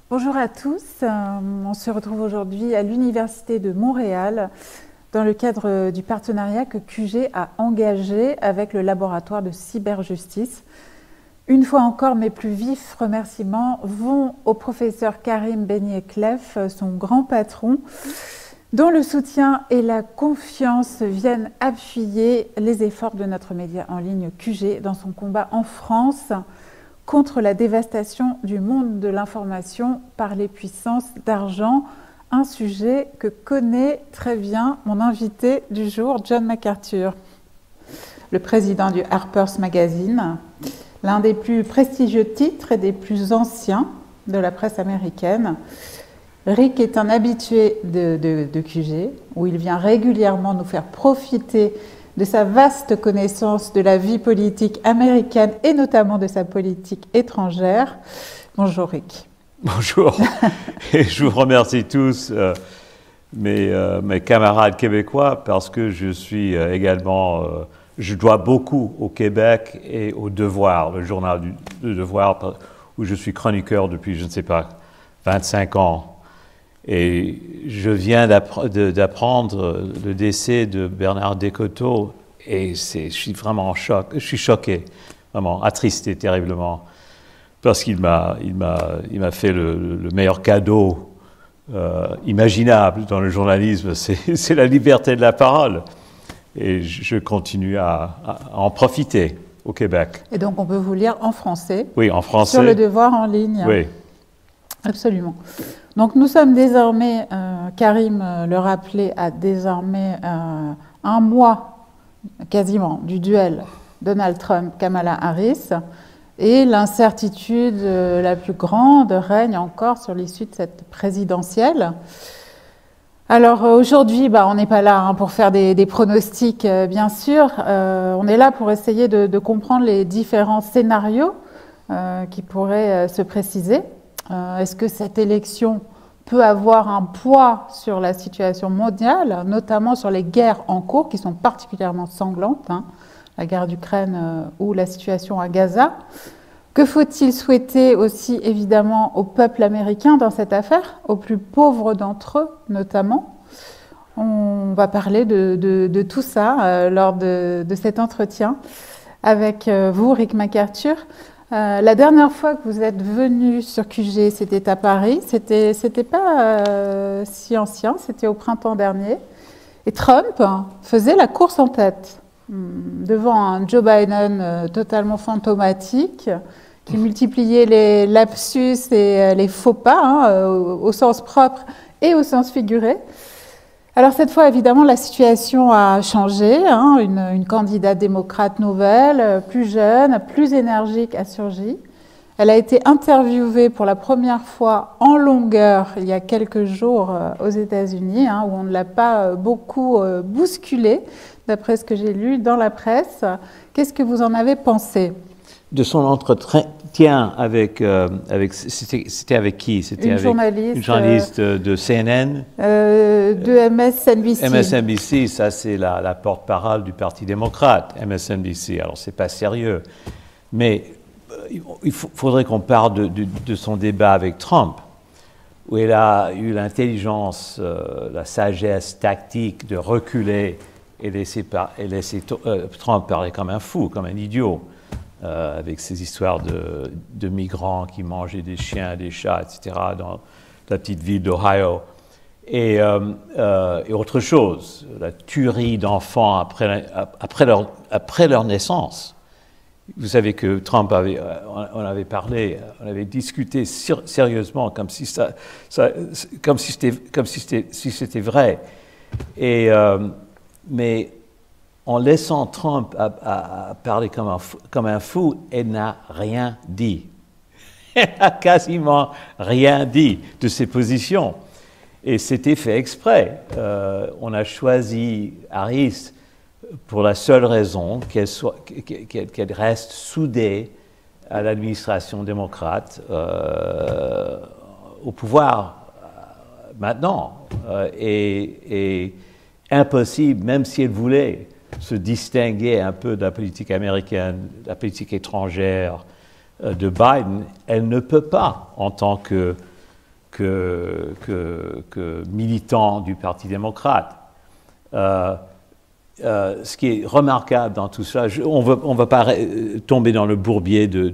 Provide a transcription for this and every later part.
Bonjour à tous, on se retrouve aujourd'hui à l'Université de Montréal dans le cadre du partenariat que QG a engagé avec le laboratoire de cyberjustice. Une fois encore, mes plus vifs remerciements vont au professeur Karim Benyet-Klef, son grand patron, dont le soutien et la confiance viennent appuyer les efforts de notre média en ligne QG dans son combat en France contre la dévastation du monde de l'information par les puissances d'argent, un sujet que connaît très bien mon invité du jour, John McArthur, le président du Harper's Magazine, l'un des plus prestigieux titres et des plus anciens de la presse américaine. Rick est un habitué de QG, où il vient régulièrement nous faire profiter de sa vaste connaissance de la vie politique américaine et notamment de sa politique étrangère. Bonjour Rick. Bonjour, et je vous remercie tous, mes camarades québécois, parce que je suis également, je dois beaucoup au Québec et au Devoir, le journal du Devoir, où je suis chroniqueur depuis, je ne sais pas, 25 ans. Et je viens d'apprendre le décès de Bernard Descoteaux et je suis vraiment en choc. Je suis choqué, vraiment attristé terriblement, parce qu'il m'a fait le meilleur cadeau imaginable dans le journalisme, c'est la liberté de la parole. Et je continue à en profiter au Québec. Et donc on peut vous lire en français. Oui, en français. Sur le Devoir en ligne. Oui. Absolument. Donc nous sommes désormais, Karim le rappelait, à désormais un mois quasiment du duel Donald Trump-Kamala Harris, et l'incertitude la plus grande règne encore sur l'issue de cette présidentielle. Alors aujourd'hui, on n'est pas là pour faire des pronostics, bien sûr. On est là pour essayer de comprendre les différents scénarios qui pourraient se préciser. Est-ce que cette élection peut avoir un poids sur la situation mondiale, notamment sur les guerres en cours qui sont particulièrement sanglantes, la guerre d'Ukraine ou la situation à Gaza? Que faut-il souhaiter aussi évidemment au peuple américain dans cette affaire, aux plus pauvres d'entre eux notamment? On va parler de tout ça lors de cet entretien avec vous, Rick McArthur. La dernière fois que vous êtes venu sur QG, c'était à Paris. C'était pas si ancien, c'était au printemps dernier. Et Trump faisait la course en tête devant un Joe Biden totalement fantomatique, qui multipliait les lapsus et les faux pas, au sens propre et au sens figuré. Alors cette fois, évidemment, la situation a changé. Une candidate démocrate nouvelle, plus jeune, plus énergique, a surgi. Elle a été interviewée pour la première fois en longueur il y a quelques jours aux États-Unis, où on ne l'a pas beaucoup bousculée, d'après ce que j'ai lu dans la presse. Qu'est-ce que vous en avez pensé? De son entretien avec c'était avec qui? C'était avec journaliste, une journaliste de CNN, de MSNBC. MSNBC, ça c'est la porte-parole du Parti démocrate, MSNBC. Alors c'est pas sérieux, mais il faudrait qu'on parle de son débat avec Trump, où elle a eu l'intelligence, la sagesse tactique de reculer et laisser Trump parler comme un fou, comme un idiot. Avec ces histoires de migrants qui mangeaient des chiens, des chats, etc., dans la petite ville d'Ohio. Et autre chose, la tuerie d'enfants après leur naissance. Vous savez que Trump on avait parlé, on avait discuté sérieusement, comme si c'était vrai. Mais en laissant Trump à parler comme un fou, elle n'a rien dit. Elle n'a quasiment rien dit de ses positions. Et c'était fait exprès. On a choisi Harris pour la seule raison qu'elle reste soudée à l'administration démocrate au pouvoir maintenant. Et impossible, même si elle voulait se distinguer un peu de la politique américaine, de la politique étrangère de Biden, elle ne peut pas, en tant que que militant du Parti démocrate. Ce qui est remarquable dans tout ça, on ne va pas tomber dans le bourbier de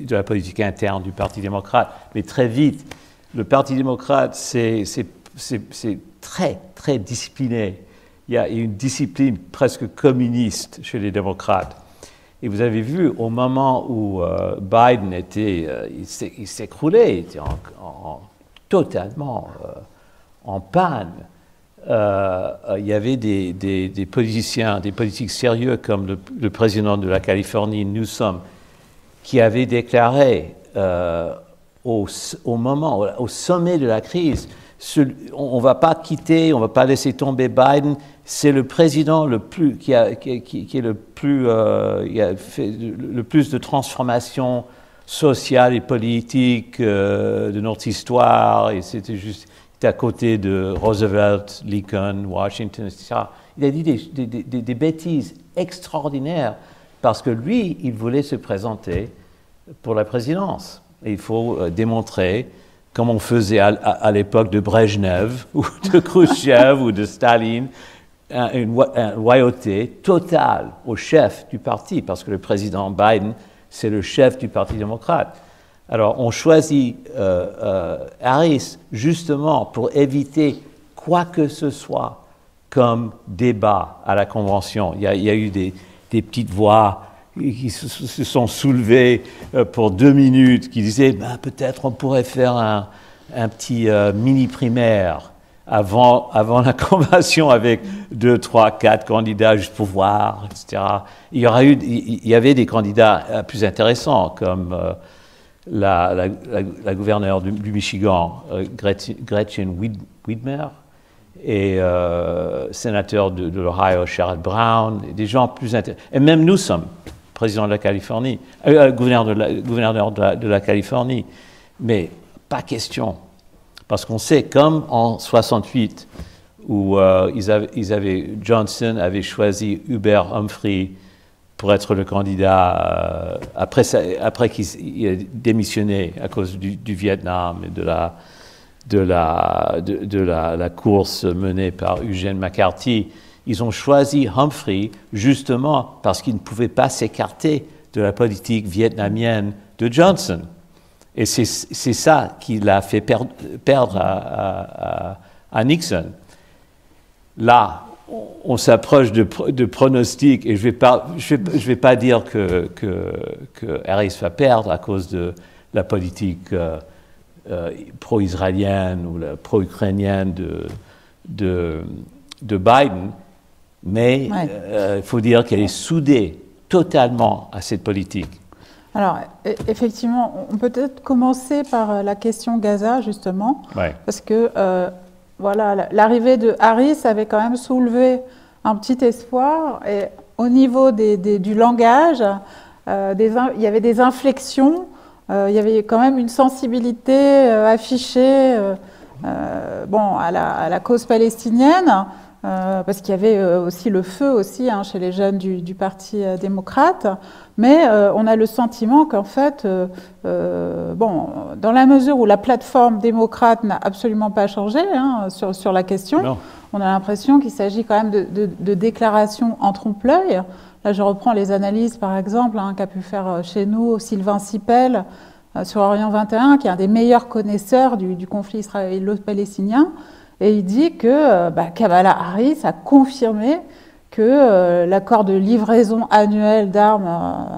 la politique interne du Parti démocrate, mais très vite, le Parti démocrate, c'est très, très discipliné. Il y a une discipline presque communiste chez les démocrates. Et vous avez vu, au moment où Biden il s'écroulait, il était totalement en panne. Il y avait des politiciens, des politiques sérieux comme le président de la Californie, Newsom, qui avait déclaré au sommet de la crise, on ne va pas quitter, on ne va pas laisser tomber Biden. C'est le président qui a fait le plus de transformations sociales et politiques de notre histoire. Et c'était juste à côté de Roosevelt, Lincoln, Washington, etc. Il a dit des bêtises extraordinaires parce que lui, il voulait se présenter pour la présidence. Et il faut démontrer, comme on faisait à l'époque de Brejnev, ou de Khrushchev, ou de Staline, une loyauté totale au chef du parti, parce que le président Biden, c'est le chef du Parti démocrate. Alors, on choisit Harris justement pour éviter quoi que ce soit comme débat à la convention. Il y a eu des petites voix qui se sont soulevées pour 2 minutes, qui disaient peut-être on pourrait faire un petit mini-primaire avant la convention avec 2, 3, 4 candidats juste pour voir, etc. Il y avait des candidats plus intéressants comme la gouverneure du Michigan, Gretchen Whitmer, et sénateur de l'Ohio, Sherrod Brown, et des gens plus intéressants. Et même Newsom, président de la Californie, gouverneur de la Californie. Mais pas question. Parce qu'on sait, comme en 68, où Johnson avait choisi Hubert Humphrey pour être le candidat après qu'il a démissionné à cause du Vietnam et de la course menée par Eugene McCarthy. Ils ont choisi Humphrey justement parce qu'ils ne pouvaient pas s'écarter de la politique vietnamienne de Johnson. Et c'est ça qui l'a fait perdre à Nixon. Là, on s'approche de pronostics, et je vais pas dire que Harris va perdre à cause de la politique pro-israélienne ou la pro-ukrainienne de Biden, mais il faut dire qu'elle est soudée totalement à cette politique. Alors, effectivement, on peut peut-être commencer par la question Gaza, justement, parce que voilà, l'arrivée de Harris avait quand même soulevé un petit espoir, et au niveau du langage, il y avait des inflexions, il y avait quand même une sensibilité affichée à la cause palestinienne, parce qu'il y avait aussi le feu aussi, chez les jeunes du Parti démocrate, mais on a le sentiment qu'en fait, dans la mesure où la plateforme démocrate n'a absolument pas changé sur la question, on a l'impression qu'il s'agit quand même de déclarations en trompe-l'œil. Là, je reprends les analyses, par exemple, qu'a pu faire chez nous Sylvain Sipel sur Orient 21, qui est un des meilleurs connaisseurs du conflit israélo-palestinien. Et il dit que Kamala Harris a confirmé que l'accord de livraison annuelle d'armes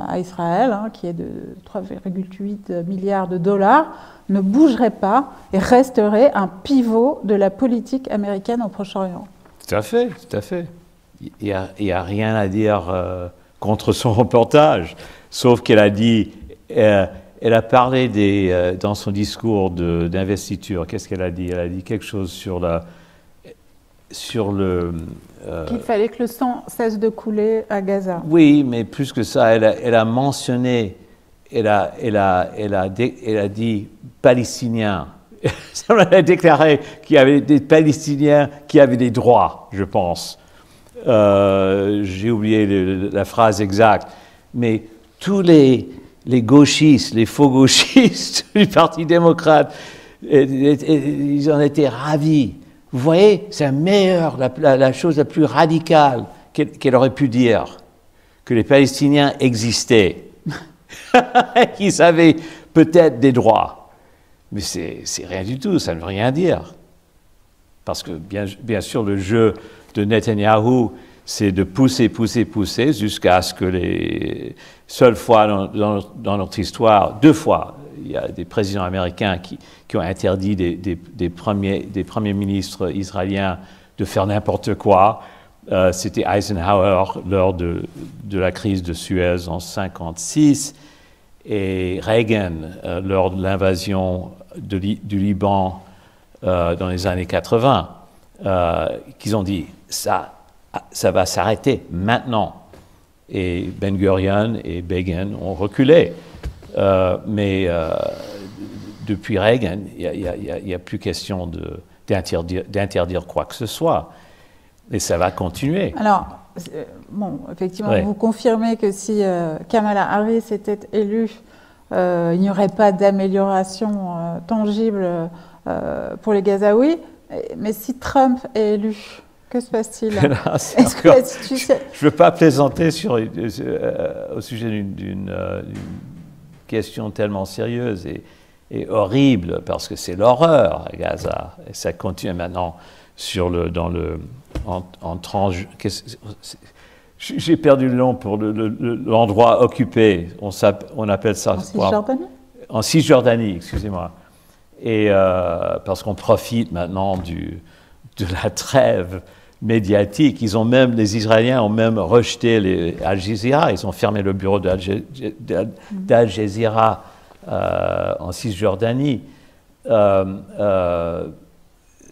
à Israël, qui est de 3,8 milliards de dollars, ne bougerait pas et resterait un pivot de la politique américaine au Proche-Orient. Tout à fait, tout à fait. Il n'y a rien à dire contre son reportage, sauf qu'elle a dit... elle a parlé dans son discours d'investiture. Qu'est-ce qu'elle a dit? Elle a dit quelque chose sur le... qu'il fallait que le sang cesse de couler à Gaza. Oui, mais plus que ça, elle a mentionné, elle a dit Palestiniens. Elle a déclaré qu'il y avait des Palestiniens qui avaient des droits, je pense. J'ai oublié la phrase exacte. Mais tous les gauchistes, les faux gauchistes du Parti démocrate ils en étaient ravis. Vous voyez, c'est la chose la plus radicale qu'elle aurait pu dire, que les Palestiniens existaient, qu'ils avaient peut-être des droits. Mais c'est rien du tout, ça ne veut rien dire. Parce que bien sûr, le jeu de Netanyahou, c'est de pousser jusqu'à ce que les seules fois dans notre histoire, 2 fois, il y a des présidents américains qui ont interdit des premiers ministres israéliens de faire n'importe quoi. C'était Eisenhower lors de la crise de Suez en 1956 et Reagan lors de l'invasion du Liban dans les années 80, qu'ils ont dit ça va s'arrêter maintenant. Et Ben Gurion et Begin ont reculé. Mais depuis Reagan, il n'y a plus question d'interdire quoi que ce soit. Et ça va continuer. Alors, bon, effectivement, Ouais. vous confirmez que si Kamala Harris était élue, il n'y aurait pas d'amélioration tangible pour les Gazaouis. Mais si Trump est élu, que se passe-t-il? Est-ce que la situation... Je ne veux pas plaisanter au sujet d'une question tellement sérieuse et horrible, parce que c'est l'horreur à Gaza. Et ça continue maintenant j'ai perdu le nom pour l'endroit occupé. On appelle ça... En Cisjordanie? En Cisjordanie, excusez-moi. Et parce qu'on profite maintenant de la trêve médiatique. Les Israéliens ont même rejeté Al Jazeera. Ils ont fermé le bureau d'Al Jazeera en Cisjordanie.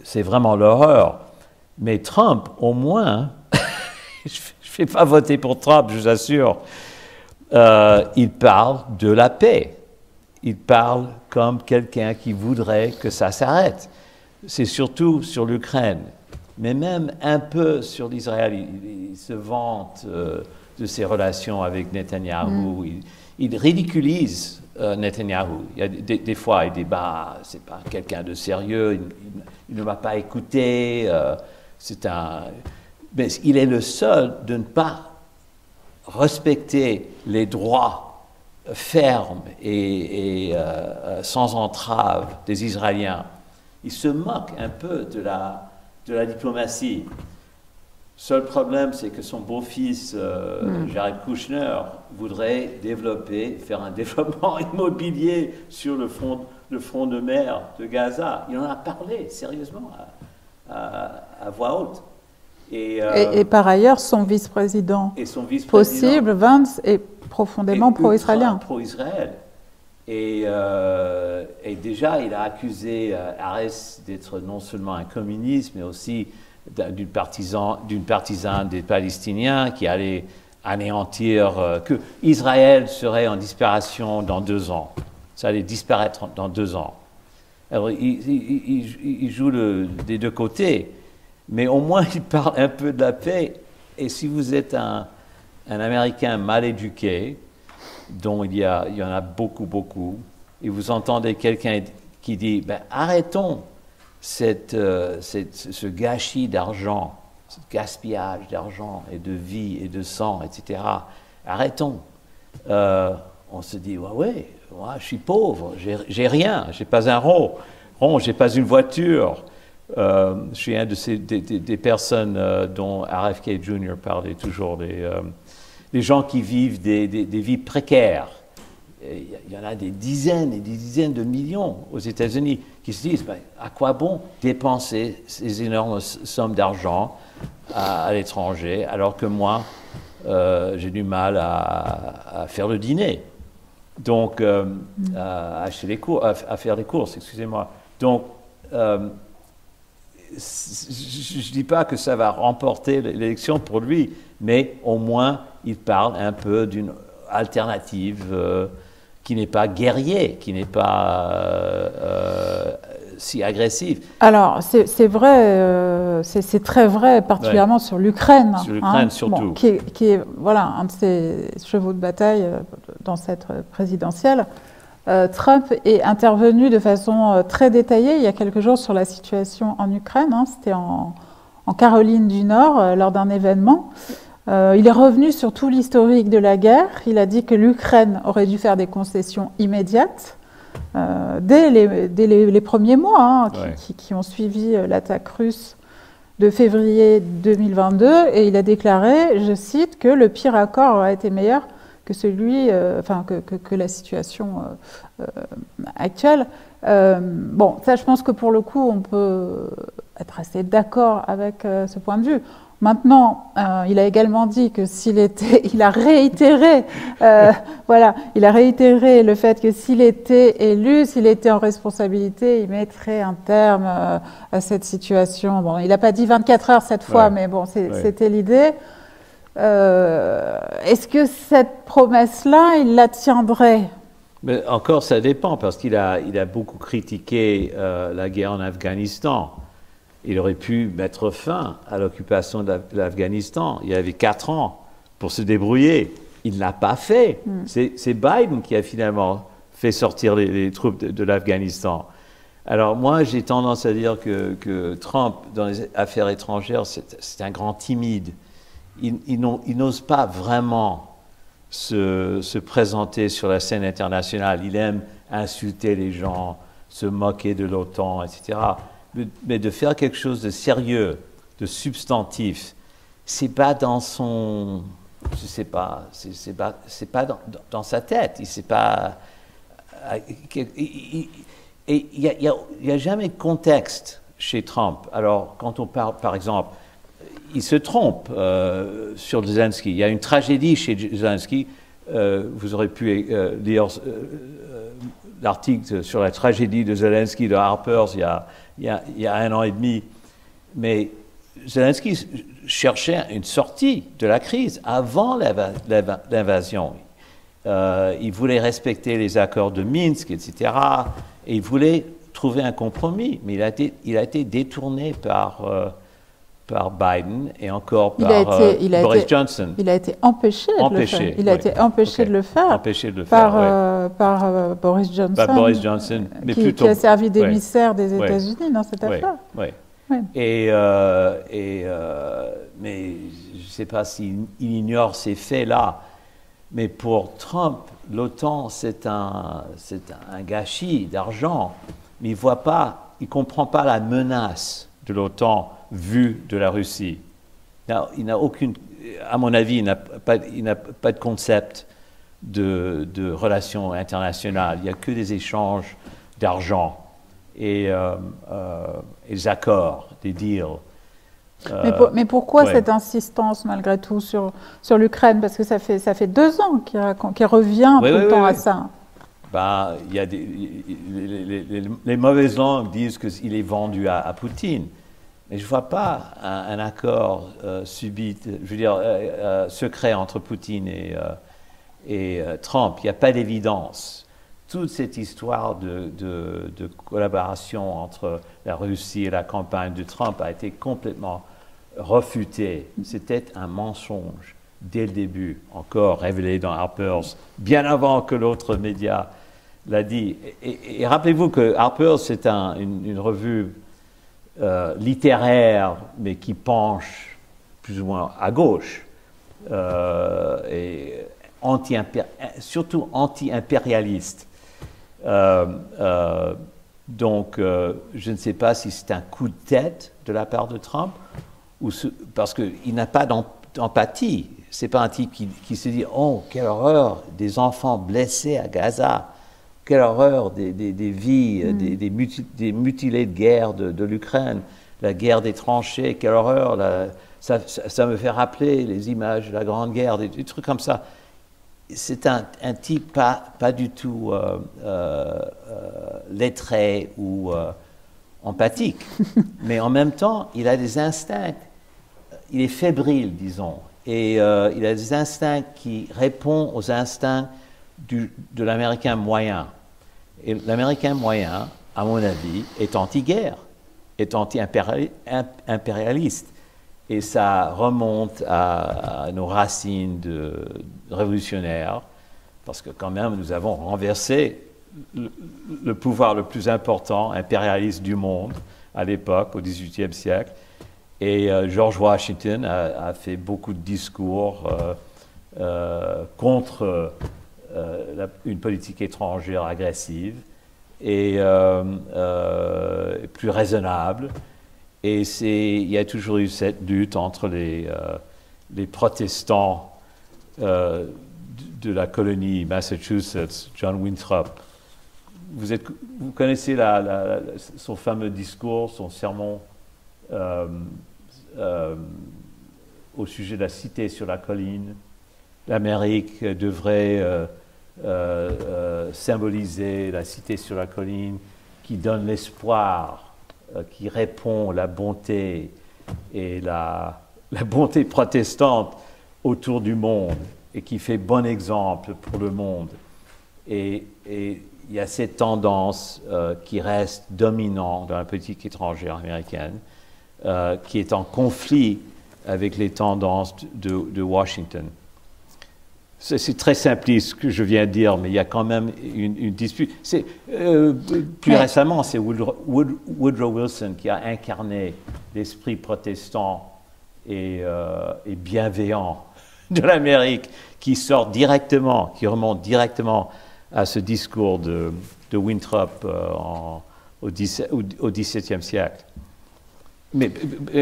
C'est vraiment l'horreur. Mais Trump, au moins, je ne vais pas voter pour Trump, je vous assure, il parle de la paix. Il parle comme quelqu'un qui voudrait que ça s'arrête. C'est surtout sur l'Ukraine, mais même un peu sur l'Israël. Il se vante de ses relations avec Netanyahou. Il ridiculise Netanyahou. Il y a des fois, il dit bah, c'est pas quelqu'un de sérieux, il ne m'a pas écouté. Mais il est le seul de ne pas respecter les droits fermes et sans entrave des Israéliens. Il se moque un peu de la diplomatie. Seul problème, c'est que son beau-fils, Jared Kushner, voudrait faire un développement immobilier sur le front de mer de Gaza. Il en a parlé sérieusement à voix haute. Et par ailleurs, son vice-président possible, Vance, est profondément pro-israélien. Pro-Israël. Et déjà, il a accusé Harris d'être non seulement un communiste, mais aussi d'une partisane des Palestiniens qui allait anéantir, que Israël serait en disparition dans 2 ans. Ça allait disparaître dans 2 ans. Alors, il joue des 2 côtés, mais au moins il parle un peu de la paix. Et si vous êtes un Américain mal éduqué, dont il y en a beaucoup, et vous entendez quelqu'un qui dit ben, arrêtons ce gâchis d'argent, ce gaspillage d'argent et de vie et de sang, etc. Arrêtons. On se dit ouais, moi je suis pauvre, j'ai rien, j'ai pas un rond, j'ai pas une voiture. Je suis un des personnes dont RFK Jr. parlait toujours, les gens qui vivent des vies précaires. Il y en a des dizaines et des dizaines de millions aux États-Unis qui se disent à quoi bon dépenser ces énormes sommes d'argent à l'étranger alors que moi, j'ai du mal à faire le dîner. Donc, à faire les courses, excusez-moi. Donc, je ne dis pas que ça va remporter l'élection pour lui, mais au moins, il parle un peu d'une alternative qui n'est pas guerrier, qui n'est pas si agressive. Alors, c'est vrai, c'est très vrai, particulièrement sur l'Ukraine. Sur l'Ukraine, surtout. Bon, qui est voilà, un de ses chevaux de bataille dans cette présidentielle. Trump est intervenu de façon très détaillée il y a quelques jours sur la situation en Ukraine. Hein, c'était en Caroline du Nord lors d'un événement. Il est revenu sur tout l'historique de la guerre. Il a dit que l'Ukraine aurait dû faire des concessions immédiates dès les premiers mois hein, qui ont suivi l'attaque russe de février 2022. Et il a déclaré, je cite, que le pire accord aurait été meilleur que celui, que la situation actuelle. Bon, ça, je pense que pour le coup, on peut être assez d'accord avec ce point de vue. Maintenant, il a également dit que il a réitéré, il a réitéré le fait que s'il était élu, s'il était en responsabilité, il mettrait un terme à cette situation. Bon, il n'a pas dit 24 heures cette fois, mais bon, c'était l'idée. Est-ce que cette promesse-là, il la tiendrait? Mais encore, ça dépend, parce qu'il a beaucoup critiqué la guerre en Afghanistan. Il aurait pu mettre fin à l'occupation de l'Afghanistan. Il y avait 4 ans pour se débrouiller. Il ne l'a pas fait. C'est Biden qui a finalement fait sortir les troupes de l'Afghanistan. Alors moi, j'ai tendance à dire que Trump, dans les affaires étrangères, c'est un grand timide. Il n'ose pas vraiment se présenter sur la scène internationale. Il aime insulter les gens, se moquer de l'OTAN, etc. Mais de faire quelque chose de sérieux, de substantif, c'est pas dans son, je sais pas, c'est pas dans sa tête. Il sait pas. Et il y a jamais de contexte chez Trump. Alors quand on parle, par exemple, il se trompe sur Zelensky. Il y a une tragédie chez Zelensky. Vous aurez pu lire l'article sur la tragédie de Zelensky de Harper's il y a 1 an et demi. Mais Zelensky cherchait une sortie de la crise avant l'invasion. Il voulait respecter les accords de Minsk, etc. Et il voulait trouver un compromis. Mais il a été détourné par Biden et encore par Boris Johnson. Il a été empêché de le faire. Il a été empêché de le faire par Boris Johnson. Par Boris Johnson, mais qui a servi d'émissaire des États-Unis dans cette affaire. Mais je ne sais pas s'il ignore ces faits-là. Mais pour Trump, l'OTAN, c'est un gâchis d'argent. Mais il ne comprend pas la menace de l'OTAN vue de la Russie. Il n'a aucune, à mon avis, il n'a pas de concept de relations internationales. Il n'y a que des échanges d'argent et des accords, des deals. Mais pourquoi cette insistance malgré tout sur l'Ukraine? Parce que ça fait 2 ans qu'il revient tout le temps à ça. Ben, il y a les mauvaises langues disent qu'il est vendu à Poutine. Mais je ne vois pas un accord subit, je veux dire, secret entre Poutine et Trump. Il n'y a pas d'évidence. Toute cette histoire de collaboration entre la Russie et la campagne de Trump a été complètement refutée. C'était un mensonge dès le début, encore révélé dans Harper's, bien avant que l'autre média l'a dit. Et rappelez-vous que Harper's, c'est une revue littéraire, mais qui penche plus ou moins à gauche, et surtout anti-impérialiste. Donc, je ne sais pas si c'est un coup de tête de la part de Trump, parce qu'il n'a pas d'empathie. Ce n'est pas un type qui se dit « Oh, quelle horreur, des enfants blessés à Gaza !» Quelle horreur des vies, des mutilés de guerre de l'Ukraine, la guerre des tranchées, quelle horreur, ça me fait rappeler les images de la Grande Guerre, des trucs comme ça. C'est un type pas du tout lettré ou empathique, mais en même temps, il a des instincts, il est fébrile, disons, et il a des instincts qui répondent aux instincts de l'Américain moyen. Et l'Américain moyen, à mon avis, est anti-guerre, est anti-impérialiste. Et ça remonte à nos racines de révolutionnaires, parce que quand même, nous avons renversé le pouvoir le plus important, impérialiste du monde à l'époque, au XVIIIe siècle. Et George Washington a fait beaucoup de discours contre une politique étrangère agressive et plus raisonnable. Et il y a toujours eu cette lutte entre les protestants de la colonie Massachusetts, John Winthrop. Vous connaissez son fameux discours, son sermon au sujet de la cité sur la colline. L'Amérique devrait symboliser la cité sur la colline qui donne l'espoir, qui répond la bonté et la bonté protestante autour du monde et qui fait bon exemple pour le monde. Et il y a cette tendance qui reste dominante dans la politique étrangère américaine, qui est en conflit avec les tendances de Washington. C'est très simpliste ce que je viens de dire, mais il y a quand même une dispute. Plus récemment, c'est Woodrow Wilson qui a incarné l'esprit protestant et bienveillant de l'Amérique, qui remonte directement à ce discours de Winthrop au XVIIe siècle. Mais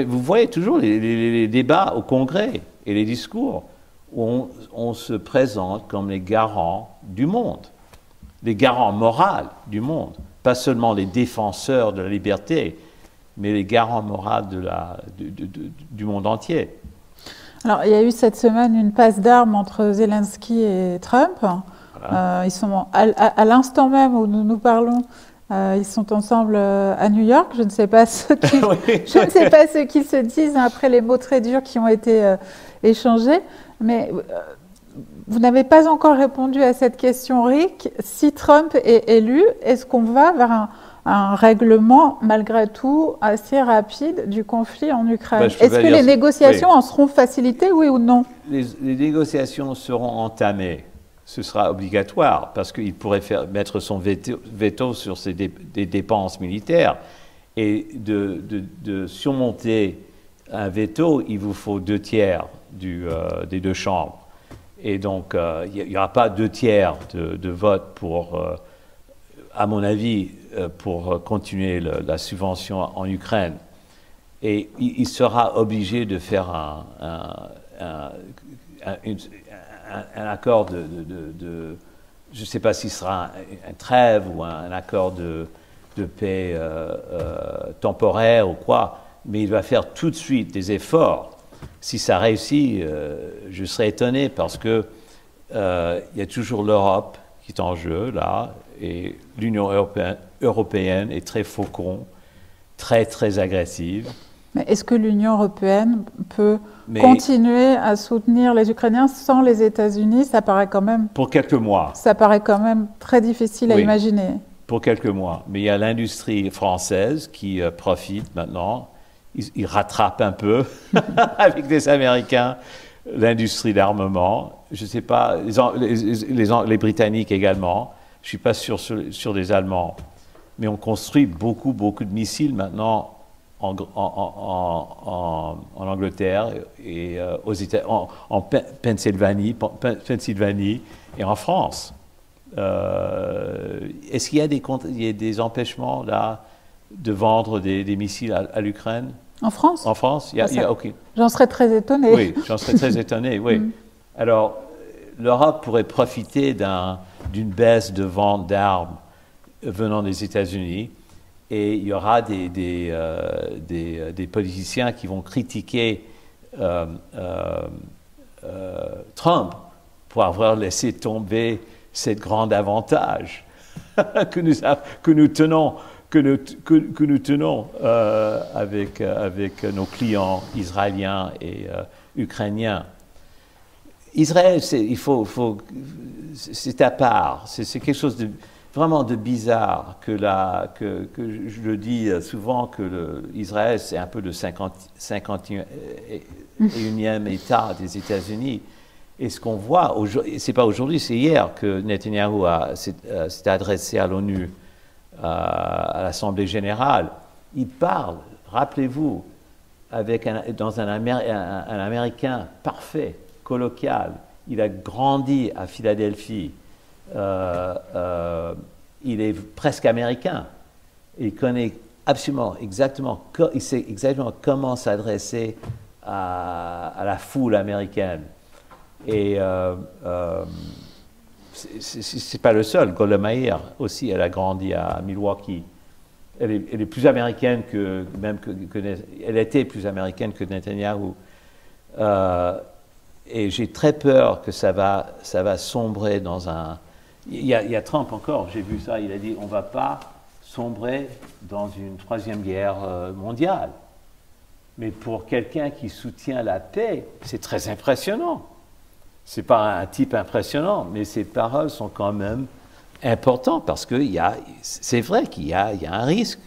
vous voyez toujours les débats au Congrès et les discours où on se présente comme les garants du monde, les garants moraux du monde, pas seulement les défenseurs de la liberté, mais les garants moraux du monde entier. Alors, il y a eu cette semaine une passe d'armes entre Zelensky et Trump. Voilà. Ils sont à l'instant même où nous parlons, ils sont ensemble à New York. Je ne sais pas ce qu'ils se disent après les mots très durs qui ont été échangés. Mais vous n'avez pas encore répondu à cette question, Rick. Si Trump est élu, est-ce qu'on va vers un règlement, malgré tout, assez rapide du conflit en Ukraine? Est-ce que les négociations en seront facilitées, oui ou non? Les négociations seront entamées. Ce sera obligatoire, parce qu'il pourrait mettre son veto sur des dépenses militaires. Et de surmonter un veto, il vous faut 2/3 des deux chambres. Et donc, il n'y aura pas 2/3 de vote pour, à mon avis, pour continuer la subvention en Ukraine. Et il sera obligé de faire un accord je ne sais pas si ce sera un trêve ou un accord de paix temporaire ou quoi, mais il va faire tout de suite des efforts. Si ça réussit, je serais étonné parce que il y a toujours l'Europe qui est en jeu là, et l'Union européenne est très faucon, très agressive. Mais est-ce que l'Union européenne peut continuer à soutenir les Ukrainiens sans les États-Unis? Ça paraît quand même... Pour quelques mois. Ça paraît quand même très difficile à imaginer. Pour quelques mois. Mais il y a l'industrie française qui profite maintenant. Ils rattrapent un peu avec des Américains l'industrie d'armement. Je ne sais pas, les Britanniques également. Je ne suis pas sûr sur les Allemands. Mais on construit beaucoup de missiles maintenant en Angleterre et en Pennsylvanie et en France. Est-ce qu'il y a des empêchements là de vendre des missiles à l'Ukraine? En France? En France, okay. J'en serais très étonné. Oui, j'en serais très étonné, oui. Alors, l'Europe pourrait profiter d'une baisse de vente d'armes venant des États-Unis, et il y aura des politiciens qui vont critiquer Trump pour avoir laissé tomber cet grand avantage que nous tenons avec nos clients israéliens et ukrainiens. Israël, c'est à part. C'est quelque chose vraiment de bizarre que je le dis souvent que Israël, c'est un peu le 51e État des États-Unis. Et ce qu'on voit, c'est pas aujourd'hui, c'est hier que Netanyahou s'est adressé à l'ONU, à l'Assemblée générale. Il parle, rappelez-vous, dans un Américain parfait, colloquial. Il a grandi à Philadelphie. Il est presque américain. Il connaît absolument, il sait exactement comment s'adresser à la foule américaine. Et c'est pas le seul. Golda Meir aussi, elle a grandi à Milwaukee. Elle est plus américaine elle était plus américaine que Netanyahou. Et j'ai très peur que ça va sombrer dans un... Il y a Trump encore, j'ai vu ça, il a dit on va pas sombrer dans une troisième guerre mondiale. Mais pour quelqu'un qui soutient la paix, c'est très impressionnant. C'est pas un type impressionnant, mais ses paroles sont quand même importantes parce que c'est vrai qu'il y a un risque.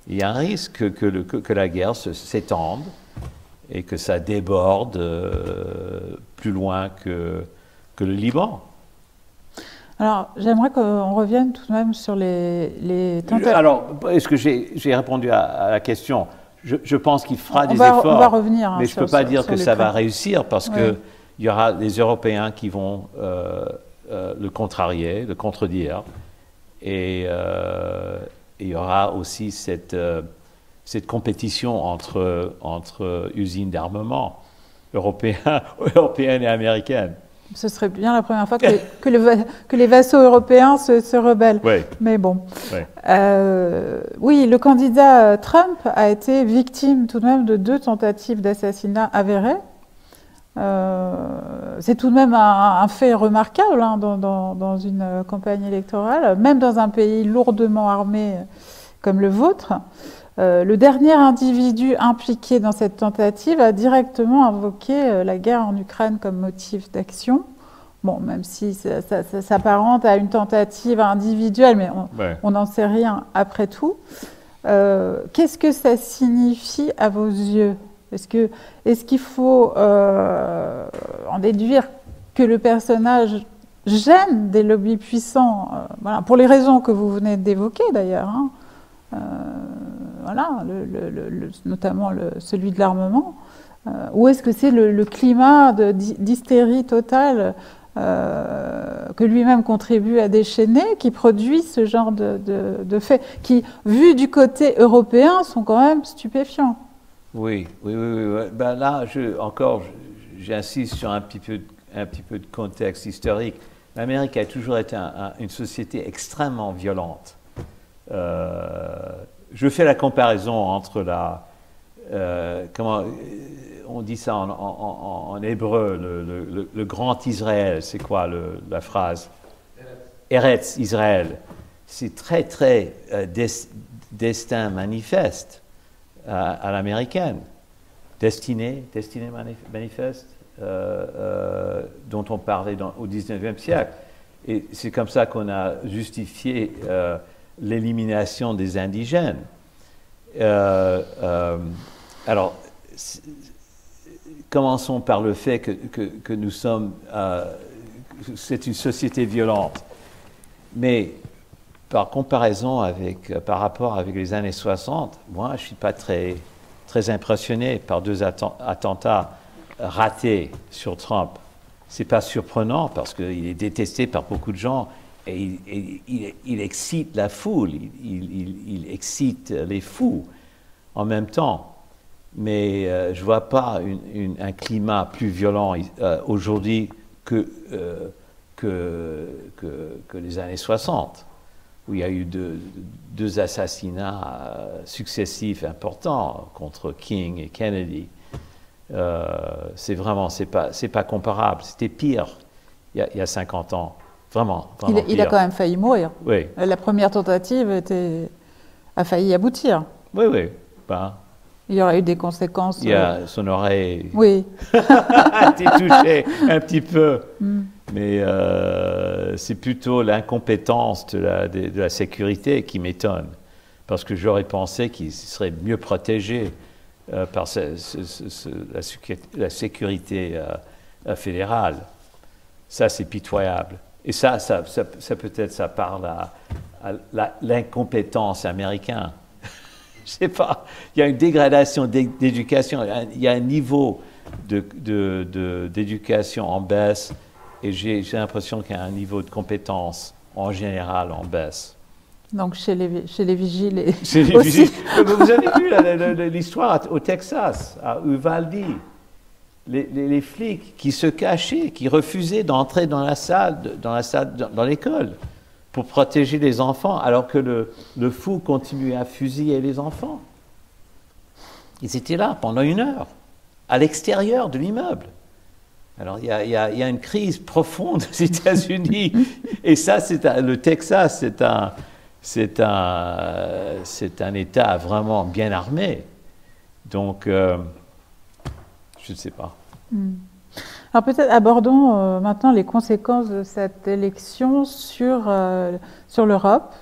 Il y a un risque que la guerre s'étende et que ça déborde plus loin que le Liban. Alors, j'aimerais qu'on revienne tout de même sur les tentatives. Alors, est-ce que j'ai répondu à la question? Je pense qu'il fera des efforts, on va revenir, mais je ne peux pas dire que ça va réussir parce qu'il y aura des Européens qui vont le contrarier, le contredire, et il y aura aussi cette compétition entre usines d'armement européennes et américaines. Ce serait bien la première fois que les vassaux européens se rebellent. Oui. Mais bon. Oui. Oui, le candidat Trump a été victime tout de même de 2 tentatives d'assassinat avérées. C'est tout de même un fait remarquable hein, dans une campagne électorale, même dans un pays lourdement armé comme le vôtre. Le dernier individu impliqué dans cette tentative a directement invoqué la guerre en Ukraine comme motif d'action. Bon, même si ça s'apparente à une tentative individuelle, mais on n'en sait rien après tout. Qu'est-ce que ça signifie à vos yeux? Est-ce qu'il faut en déduire que le personnage gêne des lobbies puissants, voilà, pour les raisons que vous venez d'évoquer d'ailleurs, hein, voilà, notamment celui de l'armement, ou est-ce que c'est le climat d'hystérie totale que lui-même contribue à déchaîner, qui produit ce genre de faits, qui, vus du côté européen, sont quand même stupéfiants? Oui. Ben là, j'insiste sur un petit peu de contexte historique. L'Amérique a toujours été une société extrêmement violente. Je fais la comparaison entre comment on dit ça en hébreu, le grand Israël, c'est quoi la phrase? Eretz Israël. C'est très, très destin manifeste à l'américaine. Destinée manifeste, dont on parlait au XIXe siècle. Et c'est comme ça qu'on a justifié l'élimination des indigènes. Alors, commençons par le fait que nous sommes... c'est une société violente. Mais par comparaison par rapport avec les années 60, moi, je ne suis pas très impressionné par 2 attentats ratés sur Trump. Ce n'est pas surprenant parce qu'il est détesté par beaucoup de gens et il excite la foule, il excite les fous en même temps. Mais je ne vois pas un climat plus violent aujourd'hui que les années 60, où il y a eu deux assassinats successifs importants contre King et Kennedy. C'est pas comparable. C'était pire il y a 50 ans. Vraiment il pire. A quand même failli mourir. Oui. La première tentative a failli aboutir. Oui. Il y aurait eu des conséquences. Son oreille oui. a été touchée un petit peu. Mais c'est plutôt l'incompétence de la sécurité qui m'étonne. Parce que j'aurais pensé qu'il serait mieux protégé par la sécurité fédéral. Ça, c'est pitoyable. Et ça peut-être, ça parle à l'incompétence américaine. Je sais pas. Il y a une dégradation d'éducation. Il y a un niveau d'éducation en baisse. Et j'ai l'impression qu'il y a un niveau de compétence en général en baisse. Donc chez les vigiles et chez les vigiles. Vous avez vu l'histoire au Texas, à Uvalde, les flics qui se cachaient, qui refusaient d'entrer dans l'école pour protéger les enfants, alors que le fou continuait à fusiller les enfants. Ils étaient là pendant 1 heure, à l'extérieur de l'immeuble. Alors, il y a une crise profonde aux États-Unis. Et ça, le Texas, c'est un État vraiment bien armé. Donc, je ne sais pas. Alors, peut-être abordons maintenant les conséquences de cette élection sur l'Europe,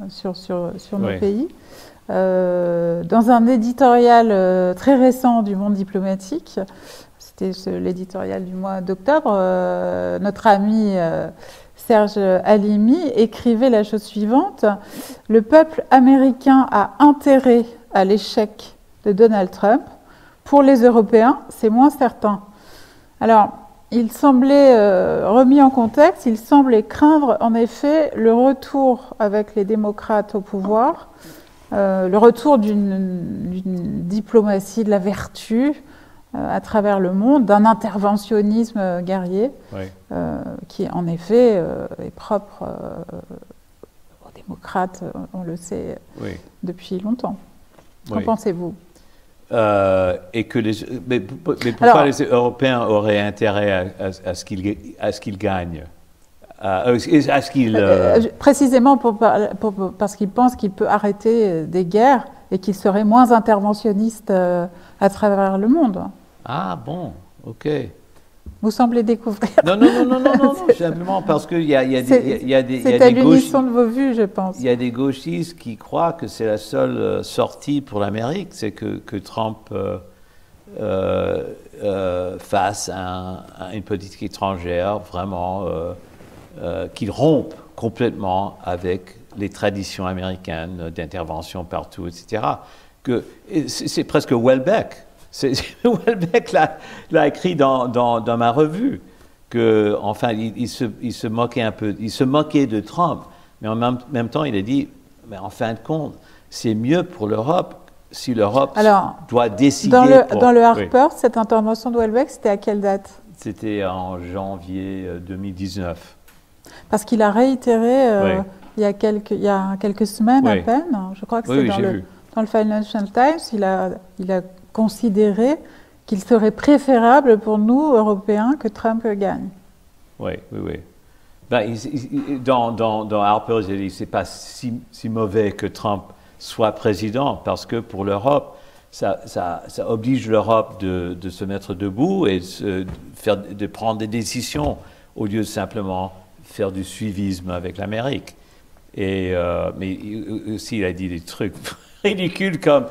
sur nos pays. Dans un éditorial très récent du Monde diplomatique, c'était l'éditorial du mois d'octobre, notre ami Serge Halimi écrivait la chose suivante: le peuple américain a intérêt à l'échec de Donald Trump. Pour les Européens, c'est moins certain. Alors, il semblait, remis en contexte, il semblait craindre en effet le retour avec les démocrates au pouvoir, le retour d'une diplomatie de la vertu, à travers le monde, d'un interventionnisme guerrier, qui en effet est propre aux démocrates, on le sait depuis longtemps. Qu'en pensez-vous? Mais pourquoi les Européens auraient intérêt à ce qu'ils gagnent, précisément parce qu'ils pensent qu'il peut arrêter des guerres et qu'il serait moins interventionniste à travers le monde. Ah bon, ok. Vous semblez découvrir. Non, simplement parce qu'il y a des c'est à l'unisson de vos vues, je pense. Il y a des gauchistes qui croient que c'est la seule sortie pour l'Amérique, c'est que Trump fasse une politique étrangère vraiment, qu'il rompe complètement avec les traditions américaines d'intervention partout, etc. C'est presque Welbeck. Welbeck l'a écrit dans ma revue, que enfin il se moquait un peu, il se moquait de Trump, mais en même temps il a dit, mais en fin de compte, c'est mieux pour l'Europe si l'Europe doit décider. Dans le Harper, cette intervention de Welbeck, c'était à quelle date? C'était en janvier 2019. Parce qu'il a réitéré il y a quelques semaines à peine, je crois que c'est dans le Financial Times, il a considéré qu'il serait préférable pour nous, Européens, que Trump gagne. Oui. Ben, dans Harper, il dit que ce n'est pas si mauvais que Trump soit président, parce que pour l'Europe, ça oblige l'Europe de se mettre debout et de prendre des décisions au lieu de simplement faire du suivisme avec l'Amérique. Mais aussi, il a dit des trucs ridicule comme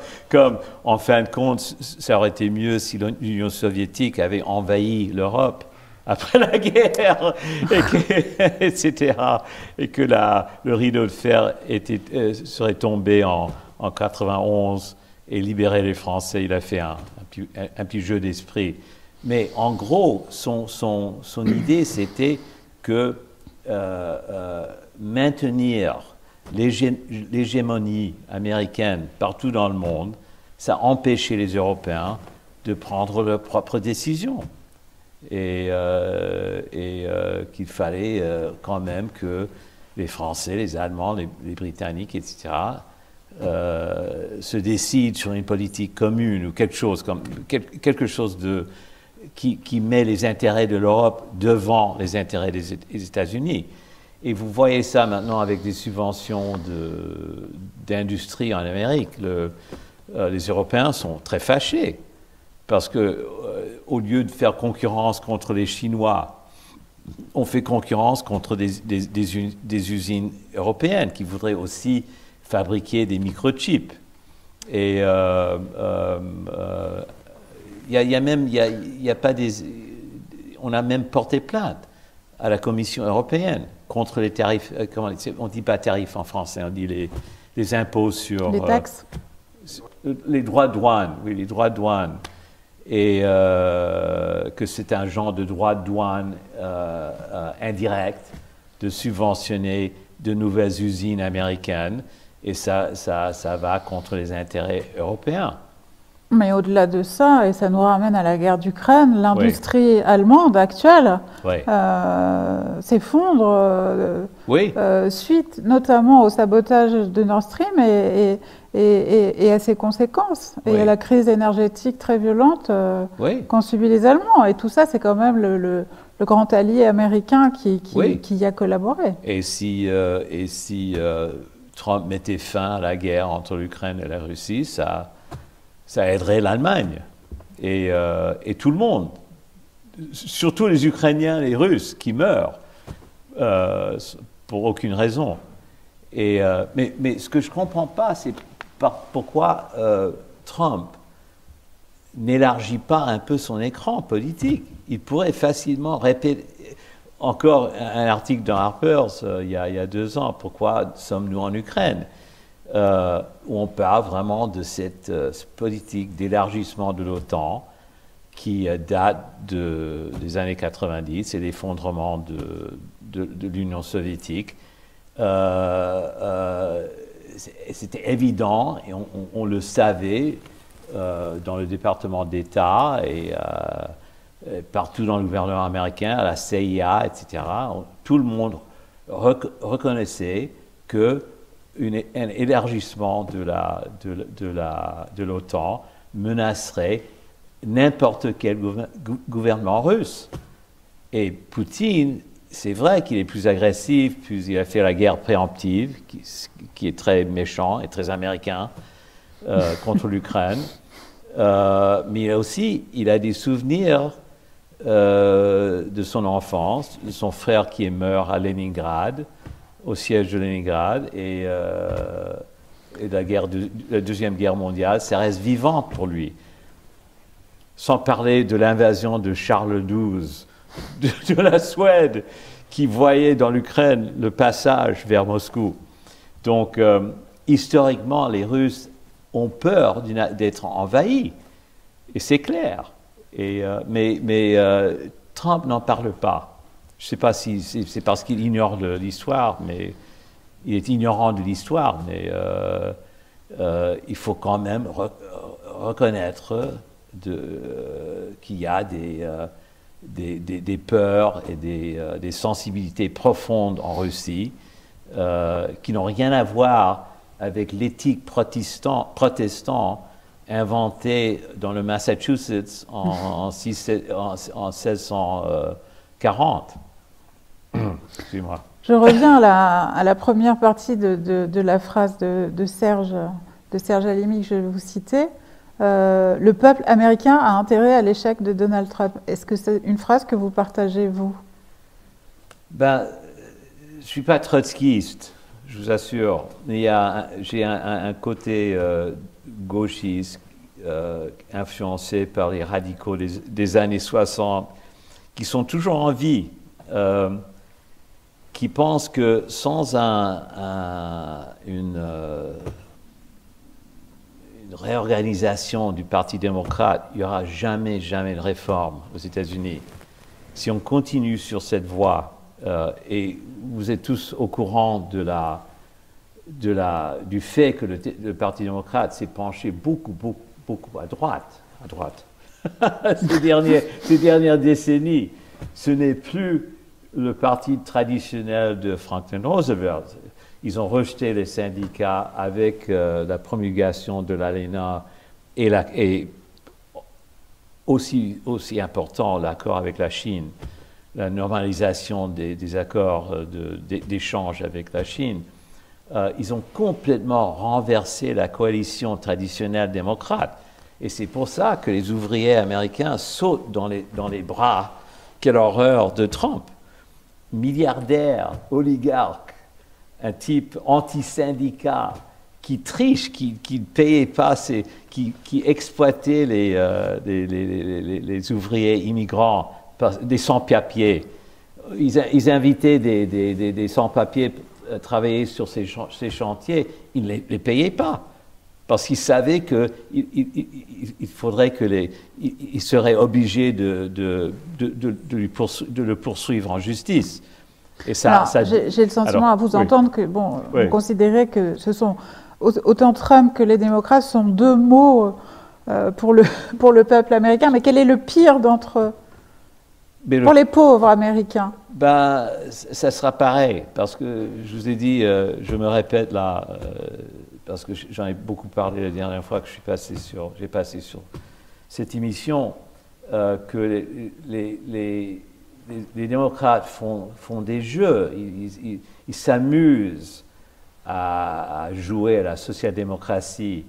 en fin de compte, ça aurait été mieux si l'Union soviétique avait envahi l'Europe après la guerre, etc. Et que le rideau de fer serait tombé en 91 et libéré les Français. Il a fait un petit jeu d'esprit. Mais en gros, son idée, c'était que maintenir l'hégémonie américaine partout dans le monde, ça empêchait les Européens de prendre leurs propres décisions. Et qu'il fallait quand même que les Français, les Allemands, les Britanniques, etc., se décident sur une politique commune ou quelque chose qui met les intérêts de l'Europe devant les intérêts des États-Unis. Et vous voyez ça maintenant avec des subventions d'industrie en Amérique. Les Européens sont très fâchés parce que au lieu de faire concurrence contre les Chinois, on fait concurrence contre des usines européennes qui voudraient aussi fabriquer des microchips. Et il y a pas on a même porté plainte à la Commission européenne contre les tarifs, on ne dit pas tarifs en français, on dit les impôts sur... Les taxes les droits de douane, oui, les droits de douane. Et que c'est un genre de droit de douane indirect de subventionner de nouvelles usines américaines. Et ça va contre les intérêts européens. Mais au-delà de ça, et ça nous ramène à la guerre d'Ukraine, l'industrie allemande actuelle s'effondre suite notamment au sabotage de Nord Stream et à ses conséquences, et à la crise énergétique très violente qu'ont subi les Allemands. Et tout ça, c'est quand même le grand allié américain qui y a collaboré. Et si Trump mettait fin à la guerre entre l'Ukraine et la Russie, ça aiderait l'Allemagne et tout le monde, surtout les Ukrainiens, les Russes qui meurent pour aucune raison. Mais ce que je ne comprends pas, c'est pourquoi Trump n'élargit pas un peu son écran politique. Il pourrait facilement répéter, encore un article dans Harper's il y a 2 ans, pourquoi sommes-nous en Ukraine, où on parle vraiment de cette politique d'élargissement de l'OTAN qui date des années 90 et l'effondrement de l'Union soviétique. C'était évident et on le savait dans le département d'État et partout dans le gouvernement américain, à la CIA, etc. Tout le monde reconnaissait que un élargissement de l'OTAN menacerait n'importe quel gouvernement russe. Et Poutine, c'est vrai qu'il est plus agressif, puis il a fait la guerre préemptive, qui est très méchant et très américain contre l'Ukraine. Mais il a des souvenirs de son enfance, de son frère qui meurt à Leningrad, au siège de Leningrad, et la Deuxième Guerre mondiale, ça reste vivant pour lui. Sans parler de l'invasion de Charles XII, de la Suède, qui voyait dans l'Ukraine le passage vers Moscou. Donc, historiquement, les Russes ont peur d'être envahis, et c'est clair. Mais Trump n'en parle pas. Je ne sais pas si c'est parce qu'il ignore l'histoire, mais il est ignorant de l'histoire, mais il faut quand même reconnaître qu'il y a des peurs et des sensibilités profondes en Russie qui n'ont rien à voir avec l'éthique protestant inventée dans le Massachusetts en 1640. Excusez-moi. Je reviens à la première partie de la phrase de Serge Halimi que je vais vous citer. Le peuple américain a intérêt à l'échec de Donald Trump. Est-ce que c'est une phrase que vous partagez, vous? Je ne suis pas trotskiste, je vous assure. J'ai un côté gauchiste influencé par les radicaux des années 60 qui sont toujours en vie, qui pensent que sans une réorganisation du Parti démocrate, il n'y aura jamais de réforme aux États-Unis. Si on continue sur cette voie, et vous êtes tous au courant du fait que le Parti démocrate s'est penché beaucoup à droite ces dernières décennies, ce n'est plus le parti traditionnel de Franklin Roosevelt. Ils ont rejeté les syndicats avec la promulgation de l'ALENA et aussi important, l'accord avec la Chine, la normalisation des accords d'échange avec la Chine. Ils ont complètement renversé la coalition traditionnelle démocrate. Et c'est pour ça que les ouvriers américains sautent dans les bras, quelle horreur, de Trump. Milliardaire, oligarque, un type anti-syndicat qui triche, qui ne payait pas, qui exploitait les ouvriers immigrants des sans-papiers. Ils invitaient des sans-papiers à travailler sur ces chantiers. Ils ne les payaient pas. Parce qu'ils savaient qu'il faudrait ils seraient obligés de le poursuivre en justice. Et j'ai le sentiment à vous entendre que, bon, vous considérez que ce sont autant Trump que les démocrates sont deux mots pour le peuple américain. Mais quel est le pire d'entre eux pour les pauvres américains? Ben, ça sera pareil, parce que je vous ai dit, je me répète là, parce que j'en ai beaucoup parlé la dernière fois que j'ai passé sur cette émission, que les démocrates font des jeux, ils s'amusent à jouer à la social-démocratie.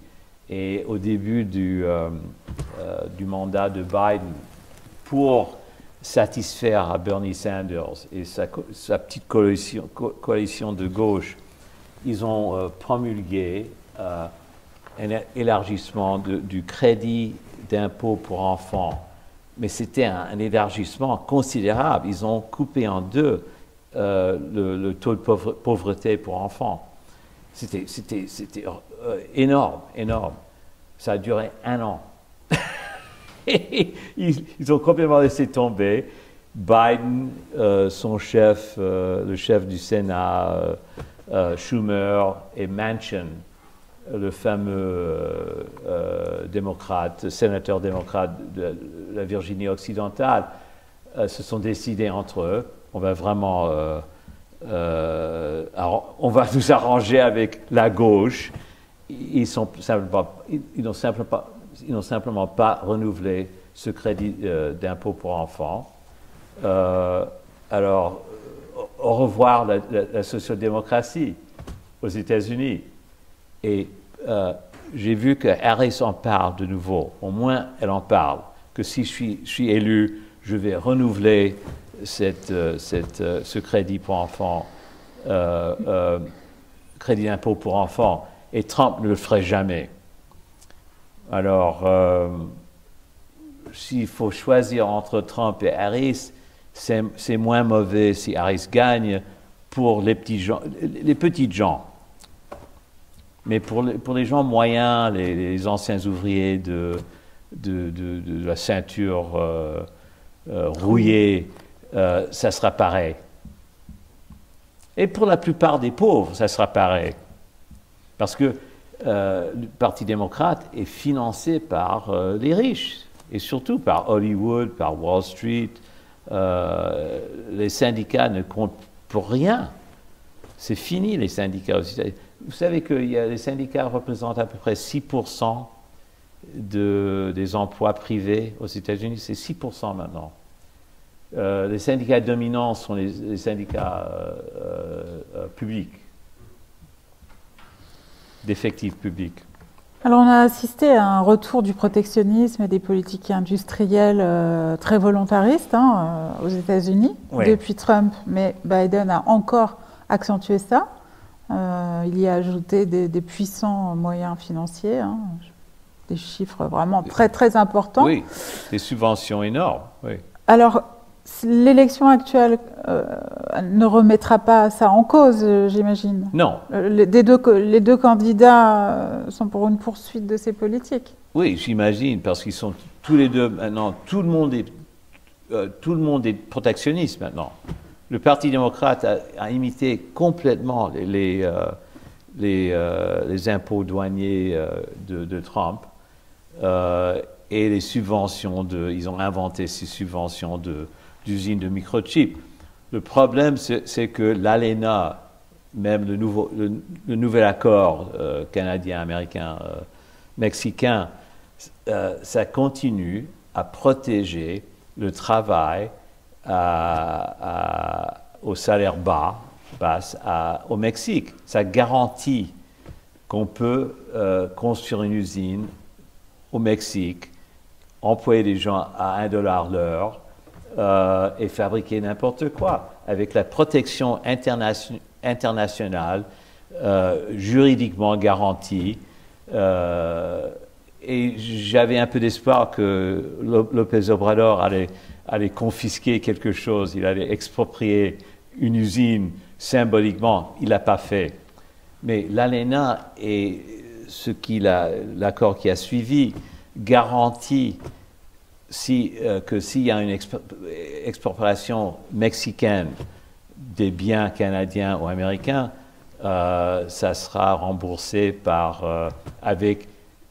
Et au début du mandat de Biden, pour satisfaire à Bernie Sanders et sa petite coalition de gauche, ils ont promulgué un élargissement du crédit d'impôt pour enfants. Mais c'était un élargissement considérable. Ils ont coupé en deux le taux de pauvreté pour enfants. C'était énorme, énorme. Ça a duré 1 an. Ils ont complètement laissé tomber. Biden, son chef, le chef du Sénat, Schumer et Manchin, le fameux sénateur démocrate de la Virginie occidentale, se sont décidés entre eux. On va vraiment, on va nous arranger avec la gauche. Ils n'ont simplement pas renouvelé ce crédit d'impôt pour enfants. Alors, au revoir la social-démocratie aux États-Unis. Et j'ai vu que Harris en parle de nouveau. Au moins, elle en parle. Que si je suis élu, je vais renouveler ce crédit pour enfants, crédit d'impôt pour enfants. Et Trump ne le ferait jamais. Alors, s'il faut choisir entre Trump et Harris, c'est moins mauvais si Harris gagne pour les petites gens. Mais pour les gens moyens, les anciens ouvriers de la ceinture rouillée, ça sera pareil. Et pour la plupart des pauvres, ça sera pareil. Parce que le Parti démocrate est financé par les riches, et surtout par Hollywood, par Wall Street. Les syndicats ne comptent pour rien. C'est fini, les syndicats aussi. Vous savez que les syndicats représentent à peu près 6% des emplois privés aux États-Unis. C'est 6% maintenant. Les syndicats dominants sont les syndicats publics, d'effectifs publics. Alors on a assisté à un retour du protectionnisme et des politiques industrielles très volontaristes aux États-Unis depuis Trump, mais Biden a encore accentué ça. Il y a ajouté des puissants moyens financiers, des chiffres vraiment très très importants. Oui, des subventions énormes. Oui. Alors l'élection actuelle ne remettra pas ça en cause, j'imagine. Non. Les deux candidats sont pour une poursuite de ces politiques. Oui, j'imagine, parce qu'ils sont tous les deux maintenant. Tout le monde est protectionniste maintenant. Le Parti démocrate a imité complètement les impôts douaniers de Trump et les subventions ils ont inventé ces subventions d'usines de microchips. Le problème, c'est que l'ALENA, même le nouvel accord canadien, américain, mexicain, ça continue à protéger le travail au salaire basse au Mexique. Ça garantit qu'on peut construire une usine au Mexique, employer des gens à $1 l'heure et fabriquer n'importe quoi, avec la protection internationale juridiquement garantie. Et j'avais un peu d'espoir que López Obrador allait confisquer quelque chose, il allait exproprier une usine symboliquement. Il l'a pas fait. Mais l'ALENA et l'accord qui a suivi garantit que s'il y a une expropriation mexicaine des biens canadiens ou américains, ça sera remboursé avec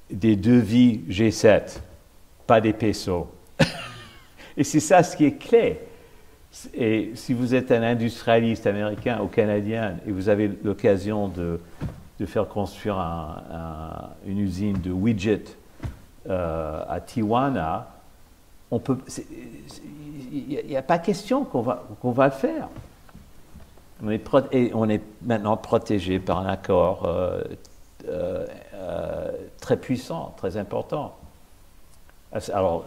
des devis G7, pas des pesos. Et c'est ça ce qui est clé. Et si vous êtes un industrialiste américain ou canadien et vous avez l'occasion de faire construire une usine de widgets à Tijuana, il n'y a pas question qu'on va le faire. On est maintenant protégé par un accord très puissant, très important. Alors,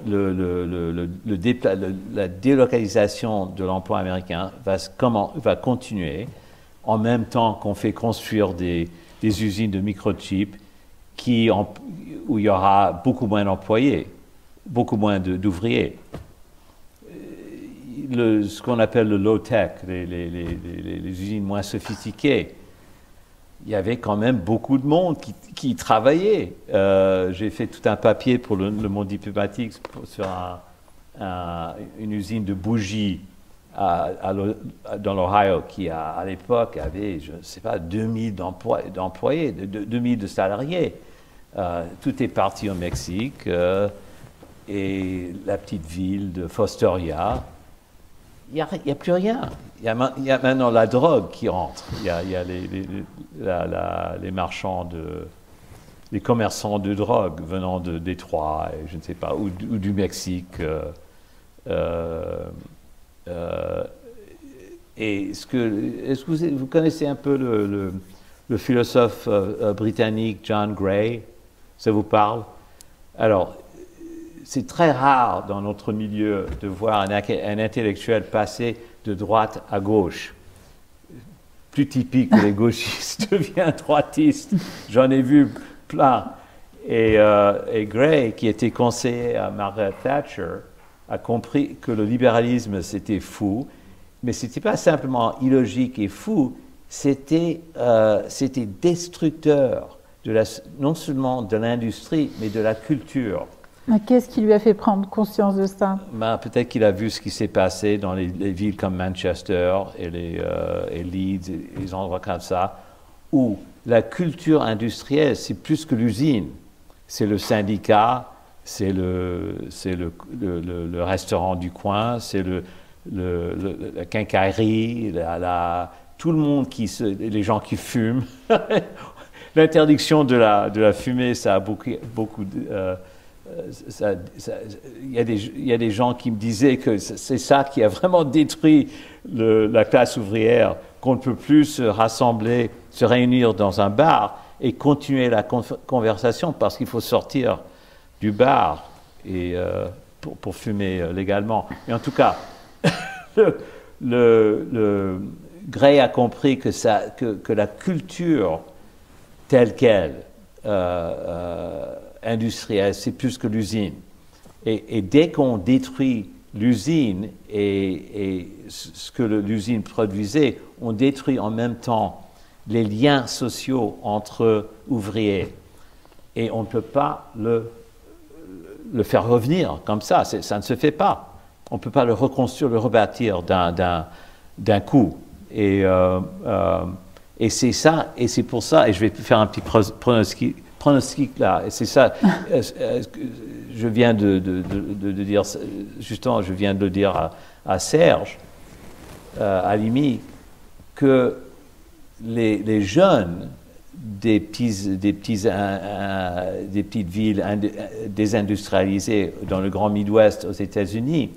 la délocalisation de l'emploi américain va continuer en même temps qu'on fait construire des usines de microchips où il y aura beaucoup moins d'employés, beaucoup moins d'ouvriers. Ce qu'on appelle le low-tech, les usines moins sophistiquées, il y avait quand même beaucoup de monde qui travaillait. J'ai fait tout un papier pour le Monde diplomatique sur une usine de bougies dans l'Ohio qui, à l'époque, avait, je ne sais pas, 2000 d'employés, 2000 de salariés. Tout est parti au Mexique et la petite ville de Fostoria. Il n'y a plus rien. Il y a maintenant la drogue qui rentre. Il y a les marchands, les commerçants de drogue venant de Détroit, et je ne sais pas, ou du Mexique. Est-ce que vous connaissez un peu le philosophe britannique John Gray? Ça vous parle? Alors, c'est très rare dans notre milieu de voir un intellectuel passer de droite à gauche. Plus typique que les gauchistes devient droitiste. J'en ai vu plein. Et Gray, qui était conseiller à Margaret Thatcher, a compris que le libéralisme, c'était fou. Mais ce n'était pas simplement illogique et fou, c'était destructeur non seulement de l'industrie, mais de la culture. Qu'est-ce qui lui a fait prendre conscience de ça? Peut-être qu'il a vu ce qui s'est passé dans les villes comme Manchester et Leeds, et les endroits comme ça, où la culture industrielle, c'est plus que l'usine. C'est le syndicat, c'est le restaurant du coin, c'est la quincaillerie, tout le monde les gens qui fument. L'interdiction de la fumée, ça a beaucoup il y a des gens qui me disaient que c'est ça qui a vraiment détruit la classe ouvrière, qu'on ne peut plus se rassembler, se réunir dans un bar et continuer la conversation parce qu'il faut sortir du bar et, pour fumer légalement. Mais en tout cas, Gray a compris que la culture telle qu'elle, industrielle, c'est plus que l'usine. Et dès qu'on détruit l'usine et ce que l'usine produisait, on détruit en même temps les liens sociaux entre ouvriers. Et on ne peut pas le faire revenir comme ça. Ça ne se fait pas. On ne peut pas le reconstruire, le rebâtir d'un coup. Et c'est ça, et c'est pour ça, et je vais faire un petit pronostic là, et c'est ça, je viens de dire, justement, je viens de le dire à Serge, à Limi, que les jeunes des petites villes désindustrialisées dans le grand Midwest aux États-Unis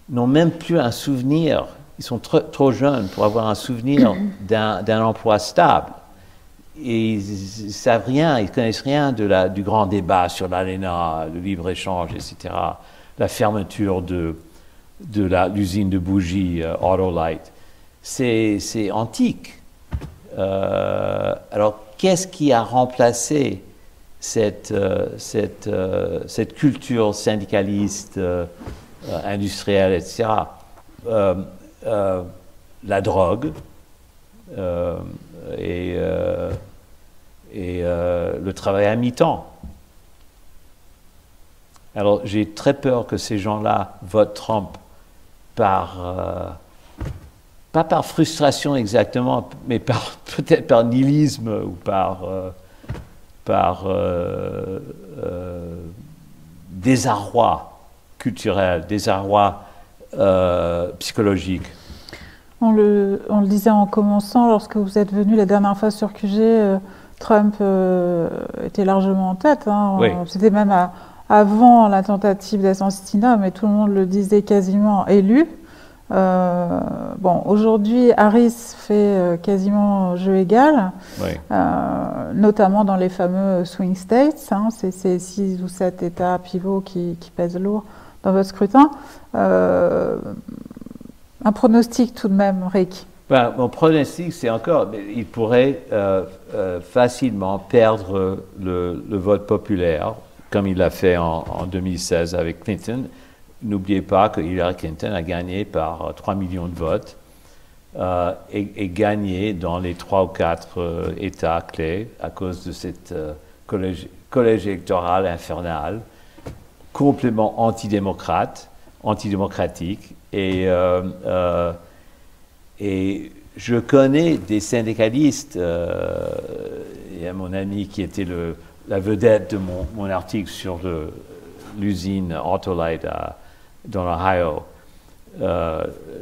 n'ont même plus un souvenir. Ils sont trop jeunes pour avoir un souvenir d'un emploi stable. Et ils ne savent rien, ils ne connaissent rien du grand débat sur l'ALENA, le libre-échange, etc. La fermeture de l'usine de bougies Autolite. C'est antique. Alors, qu'est-ce qui a remplacé cette culture syndicaliste industrielle, etc. La drogue et le travail à mi-temps. Alors j'ai très peur que ces gens-là votent Trump pas par frustration exactement, mais peut-être par nihilisme ou par désarroi culturel, désarroi psychologique. On le disait en commençant, lorsque vous êtes venu la dernière fois sur QG, Trump était largement en tête. Hein. Oui. C'était même avant la tentative d'assassinat, mais tout le monde le disait quasiment élu. Bon, aujourd'hui, Harris fait quasiment jeu égal, Oui. notamment dans les fameux swing states. Hein, c'est 6 ou 7 États pivots qui pèsent lourd dans votre scrutin. Un pronostic tout de même, Rick? Ben, mon pronostic, c'est encore, il pourrait facilement perdre le vote populaire, comme il l'a fait en 2016 avec Clinton. N'oubliez pas que Hillary Clinton a gagné par 3 millions de votes et gagné dans les 3 ou 4 États clés à cause de cette collège électoral infernal, complètement antidémocratique. Et je connais des syndicalistes, il y a mon ami qui était la vedette de mon article sur l'usine Autolite dans l'Ohio,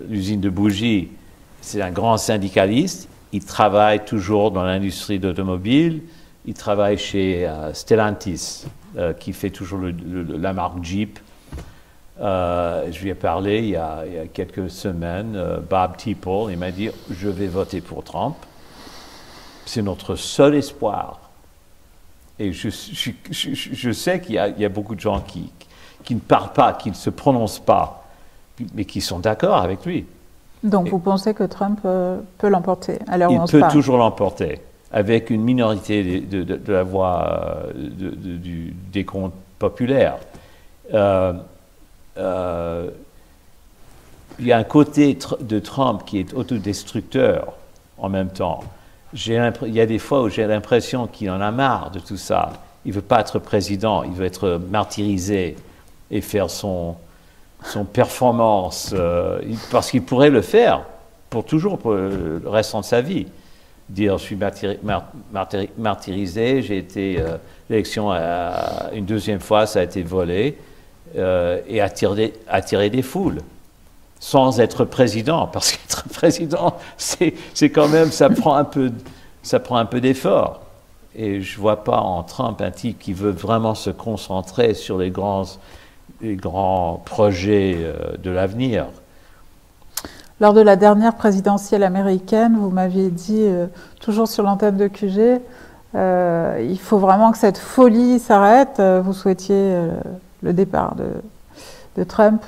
l'usine de bougies. C'est un grand syndicaliste, il travaille toujours dans l'industrie d'automobile, il travaille chez Stellantis, qui fait toujours la marque Jeep. Je lui ai parlé il y a quelques semaines, Bob Teeple, il m'a dit « Je vais voter pour Trump. C'est notre seul espoir. » Et je sais qu'il y a beaucoup de gens qui ne parlent pas, qui ne se prononcent pas, mais qui sont d'accord avec lui. Donc vous pensez que Trump peut l'emporter à l'heure où on se parle? Il peut parle. toujours l'emporter, avec une minorité de la voix du décompte populaire. Il y a un côté de Trump qui est autodestructeur en même temps. Il y a des fois où j'ai l'impression qu'il en a marre de tout ça. Il ne veut pas être président, il veut être martyrisé et faire son performance, parce qu'il pourrait le faire pour le restant de sa vie. Dire, je suis martyrisé, j'ai été l'élection une deuxième fois, ça a été volé, et attirer des foules, sans être président, parce qu'être président, c'est quand même, ça prend un peu d'effort. Et je ne vois pas en Trump un type qui veut vraiment se concentrer sur les grands projets de l'avenir. Lors de la dernière présidentielle américaine, vous m'aviez dit, toujours sur l'antenne de QG, il faut vraiment que cette folie s'arrête. Vous souhaitiez le départ de Trump.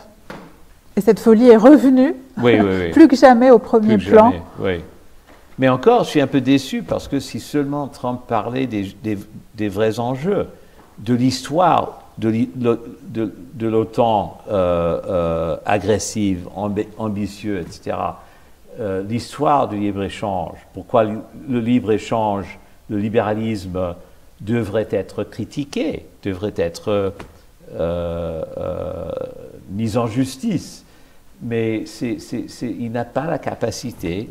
Et cette folie est revenue, oui. plus que jamais au premier plan. Jamais, oui. Mais encore, je suis un peu déçu parce que si seulement Trump parlait des vrais enjeux, de l'histoire de l'OTAN agressive, ambitieuse, etc., l'histoire du libre-échange, pourquoi le libre-échange, le libéralisme devrait être critiqué, devrait être mis en justice. Mais il n'a pas la capacité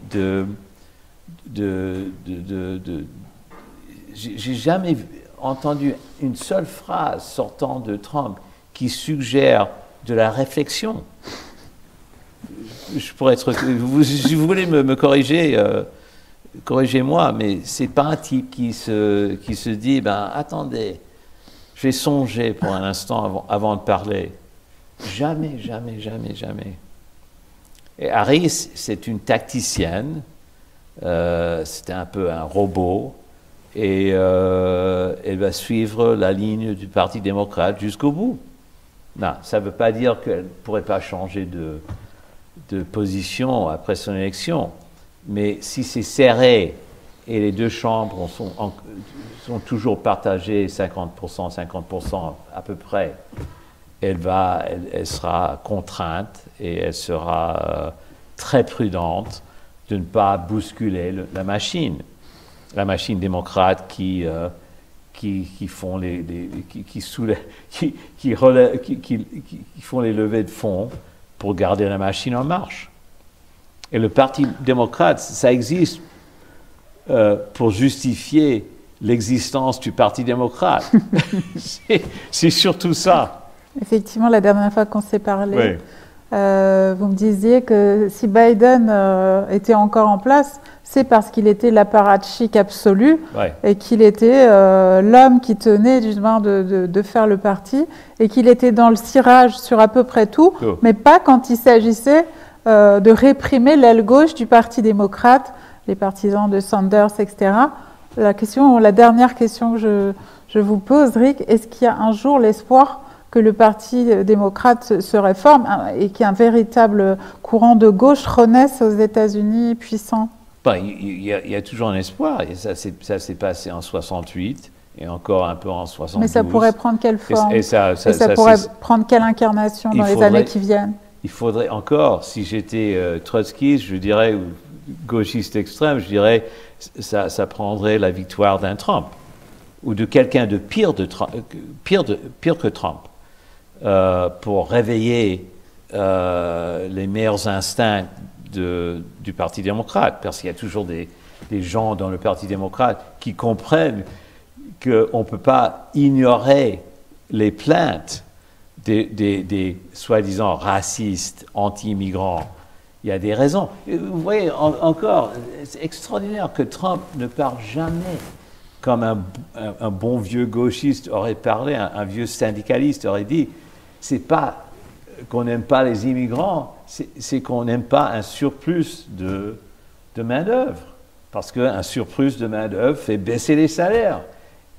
j'ai jamais entendu une seule phrase sortant de Trump qui suggère de la réflexion. Je pourrais être, si vous voulez me corriger, corrigez-moi, mais c'est pas un type qui se dit, ben attendez, je vais songer pour un instant avant de parler. Jamais. Et Harris, c'est une tacticienne. C'était un peu un robot, et elle va suivre la ligne du Parti démocrate jusqu'au bout. Non, ça ne veut pas dire qu'elle ne pourrait pas changer de position après son élection, mais si c'est serré et les deux chambres sont toujours partagées 50% à peu près, elle sera contrainte et elle sera très prudente de ne pas bousculer la machine démocrate qui font qui font les levées de fonds pour garder la machine en marche. Et le Parti démocrate, ça existe pour justifier l'existence du Parti démocrate. C'est surtout ça. Effectivement, la dernière fois qu'on s'est parlé, Oui. Vous me disiez que si Biden était encore en place, c'est parce qu'il était l'apparatchik absolu Ouais. et qu'il était l'homme qui tenait justement de faire le parti et qu'il était dans le cirage sur à peu près tout, mais pas quand il s'agissait de réprimer l'aile gauche du Parti démocrate, les partisans de Sanders, etc. La dernière question que je vous pose, Rick, est-ce qu'il y a un jour l'espoir que le Parti démocrate se réforme et qu'un véritable courant de gauche renaisse aux États-Unis puissant? Il y a toujours un espoir. Et ça s'est passé en 68 et encore un peu en 72. Mais ça pourrait prendre quelle forme? Et ça pourrait prendre quelle incarnation dans les années qui viennent? Il faudrait encore, si j'étais trotskiste, je dirais, ou gauchiste extrême, je dirais, ça prendrait la victoire d'un Trump ou de quelqu'un de pire que Trump. Pour réveiller les meilleurs instincts du Parti démocrate, parce qu'il y a toujours des gens dans le Parti démocrate qui comprennent qu'on ne peut pas ignorer les plaintes des soi-disant racistes, anti-immigrants. Il y a des raisons. Vous voyez, encore, c'est extraordinaire que Trump ne parle jamais comme un bon vieux gauchiste aurait parlé, un vieux syndicaliste aurait dit. C'est pas qu'on n'aime pas les immigrants, c'est qu'on n'aime pas un surplus de main-d'œuvre. Parce qu'un surplus de main-d'œuvre fait baisser les salaires.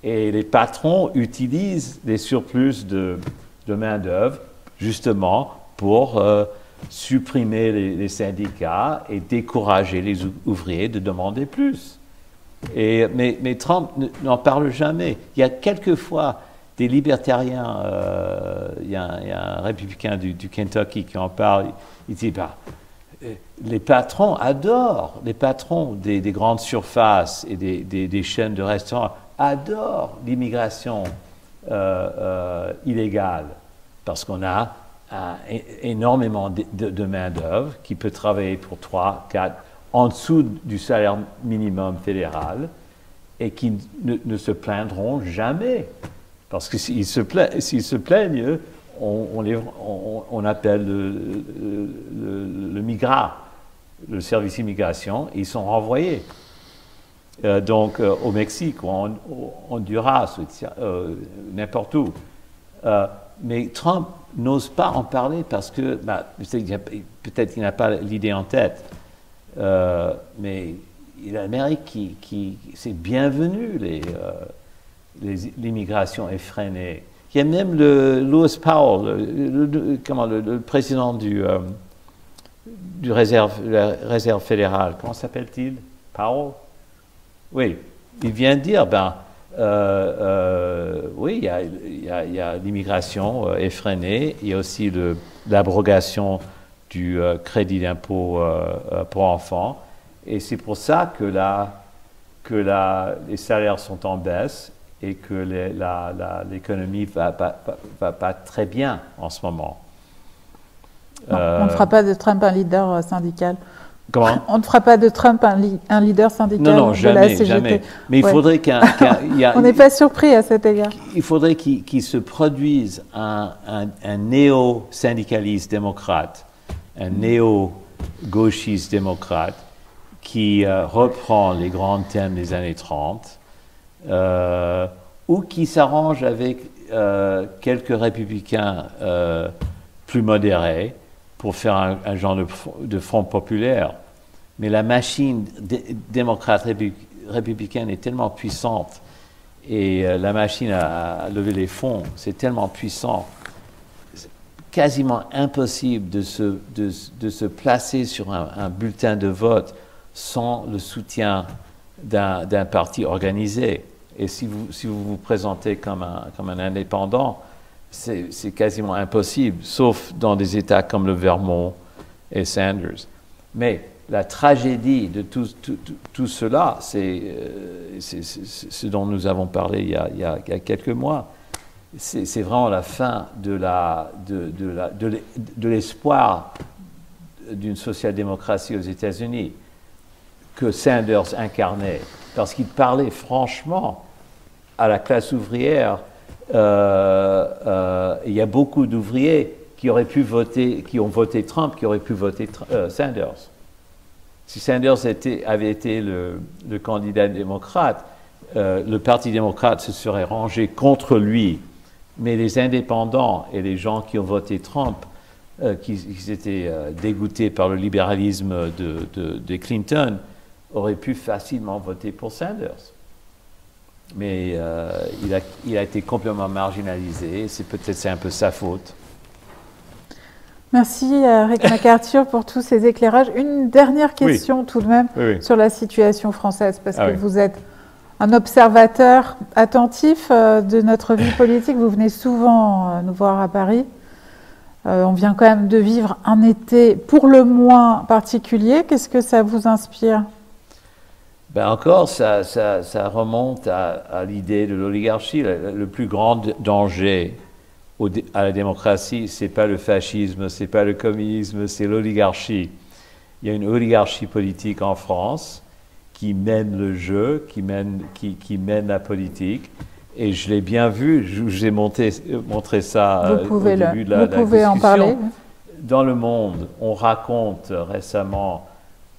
Et les patrons utilisent les surplus de main-d'œuvre justement pour supprimer les syndicats et décourager les ouvriers de demander plus. Mais Trump n'en parle jamais. Il y a quelquefois des libertariens, il y a un républicain du Kentucky qui en parle, il dit les patrons adorent, les patrons des grandes surfaces et des chaînes de restaurants adorent l'immigration illégale parce qu'on a énormément de main-d'œuvre qui peut travailler pour 3, 4, en dessous du salaire minimum fédéral et qui ne se plaindront jamais. Parce que s'ils se plaignent, on appelle le MIGRA, le service immigration, et ils sont renvoyés. Donc au Mexique, ou en Honduras, n'importe où. Mais Trump n'ose pas en parler parce que, peut-être qu'il n'a pas l'idée en tête, mais l'Amérique c'est bienvenu l'immigration effrénée. Il y a même Lewis Powell, le président la réserve fédérale. Comment s'appelle-t-il? Powell? Oui, il vient de dire, oui, il y a l'immigration effrénée, il y a aussi l'abrogation du crédit d'impôt pour enfants, et c'est pour ça que les salaires sont en baisse et que l'économie va pas très bien en ce moment. Non, on ne fera pas de Trump un leader syndical. Comment? On ne fera pas de Trump un leader syndical non, de la CGT. Jamais. Mais il faudrait on n'est pas surpris à cet égard. Il faudrait qu'il se produise un néo-syndicaliste démocrate, un néo-gauchiste démocrate qui reprend les grands thèmes des années 30 ou qui s'arrange avec quelques républicains plus modérés pour faire un genre de front populaire. Mais la machine démocrate républicaine est tellement puissante et la machine à lever les fonds, c'est tellement puissant, c'est quasiment impossible de se placer sur un bulletin de vote sans le soutien d'un parti organisé. Et si vous vous présentez comme un indépendant, c'est quasiment impossible, sauf dans des États comme le Vermont et Sanders. Mais la tragédie de tout cela, c'est ce dont nous avons parlé il y a quelques mois. C'est vraiment la fin de l'espoir d'une social-démocratie aux États-Unis que Sanders incarnait, parce qu'il parlait franchement à la classe ouvrière. Il y a beaucoup d'ouvriers qui auraient pu voter, qui ont voté Trump, qui auraient pu voter Sanders. Si Sanders avait été le candidat démocrate, le Parti démocrate se serait rangé contre lui. Mais les indépendants et les gens qui ont voté Trump, qui étaient dégoûtés par le libéralisme de Clinton, auraient pu facilement voter pour Sanders. Mais il a été complètement marginalisé. C'est un peu sa faute. Merci Rick MacArthur pour tous ces éclairages. Une dernière question tout de même sur la situation française, parce que vous êtes un observateur attentif de notre vie politique. Vous venez souvent nous voir à Paris. On vient quand même de vivre un été pour le moins particulier. Qu'est-ce que ça vous inspire ? Ben encore, ça remonte à l'idée de l'oligarchie. Le plus grand danger à la démocratie, c'est pas le fascisme, c'est pas le communisme, c'est l'oligarchie. Il y a une oligarchie politique en France qui mène le jeu, qui mène la politique. Et je l'ai bien vu, je vous ai montré ça au début de la discussion. Vous pouvez en parler. Dans le monde, on raconte récemment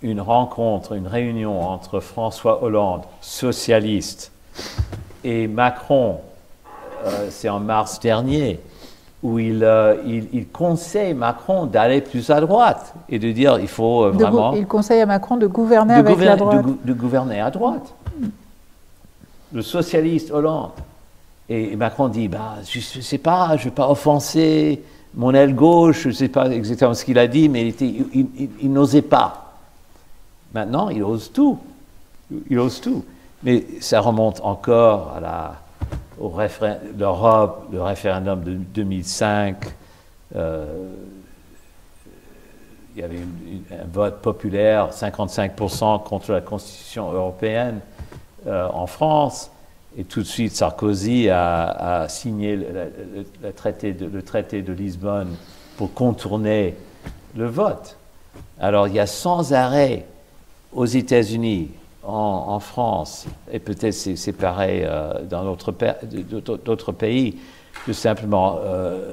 une rencontre, une réunion entre François Hollande, socialiste, et Macron, c'est en mars dernier, où il conseille Macron d'aller plus à droite et de dire il faut vraiment... Il conseille à Macron de gouverner avec la droite. De gouverner à droite. Le socialiste Hollande. Et Macron dit, bah, je ne sais pas, je ne vais pas offenser mon aile gauche, je ne sais pas exactement ce qu'il a dit, mais il n'osait pas. Maintenant, il ose tout. Il ose tout. Mais ça remonte encore à l'Europe, le référendum de 2005. Il y avait un vote populaire, 55% contre la Constitution européenne en France. Et tout de suite, Sarkozy a signé le traité de Lisbonne pour contourner le vote. Alors, il y a sans arrêt aux États-Unis, en France, et peut-être c'est pareil dans d'autres pays, de simplement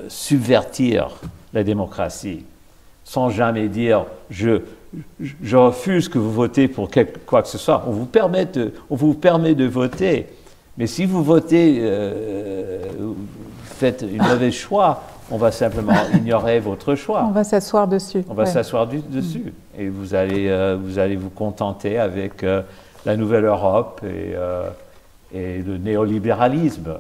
subvertir la démocratie, sans jamais dire je refuse que vous votez pour quoi que ce soit. On vous permet de voter, mais si vous votez, vous faites un mauvais choix, on va simplement ignorer votre choix. On va s'asseoir dessus. On va s'asseoir dessus. Et vous allez vous contenter avec la nouvelle Europe et le néolibéralisme.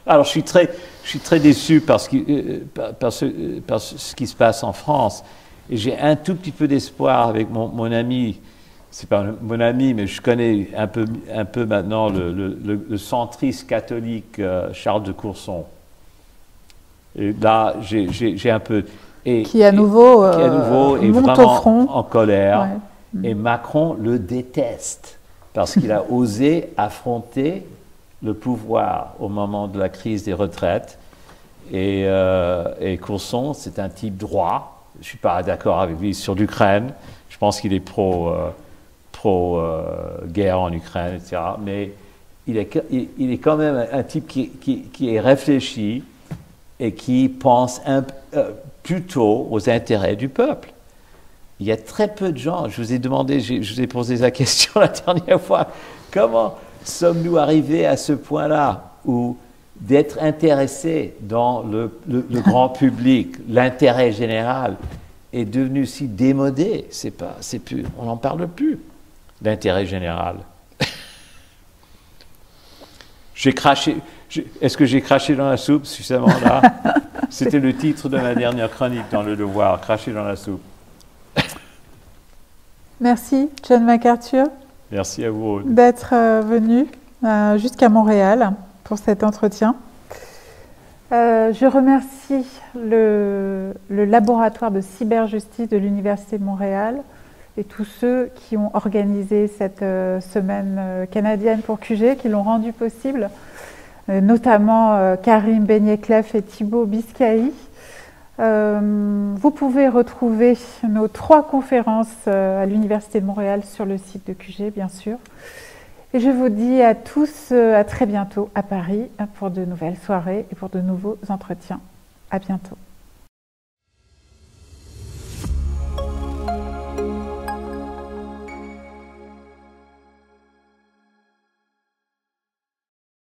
Alors, je suis très déçu par ce qui se passe en France. Et j'ai un tout petit peu d'espoir avec mon ami. C'est pas mon ami, mais je connais un peu maintenant le centriste catholique Charles de Courson. Et là, j'ai un peu... qui à nouveau est vraiment en colère. Ouais. Et Macron le déteste parce qu'il a osé affronter le pouvoir au moment de la crise des retraites. Et Courson, c'est un type droit. Je ne suis pas d'accord avec lui sur l'Ukraine. Je pense qu'il est pro-guerre en Ukraine, etc. Mais il est quand même un type qui est réfléchi et qui pense plutôt aux intérêts du peuple. Il y a très peu de gens, je vous ai posé la question la dernière fois, comment sommes-nous arrivés à ce point-là où d'être intéressé dans le grand public, l'intérêt général, est devenu si démodé, on n'en parle plus. D'intérêt général. Est-ce que j'ai craché dans la soupe suffisamment là? C'était le titre de ma dernière chronique dans Le Devoir, cracher dans la soupe. Merci, John MacArthur. Merci à vous. D'être venu jusqu'à Montréal. pour cet entretien. Je remercie le laboratoire de cyberjustice de l'Université de Montréal et tous ceux qui ont organisé cette semaine canadienne pour QG, qui l'ont rendu possible, notamment Karim Benyekleff et Thibaut Biscaï. Vous pouvez retrouver nos 3 conférences à l'Université de Montréal sur le site de QG, bien sûr. Et je vous dis à tous à très bientôt à Paris pour de nouvelles soirées et pour de nouveaux entretiens. À bientôt.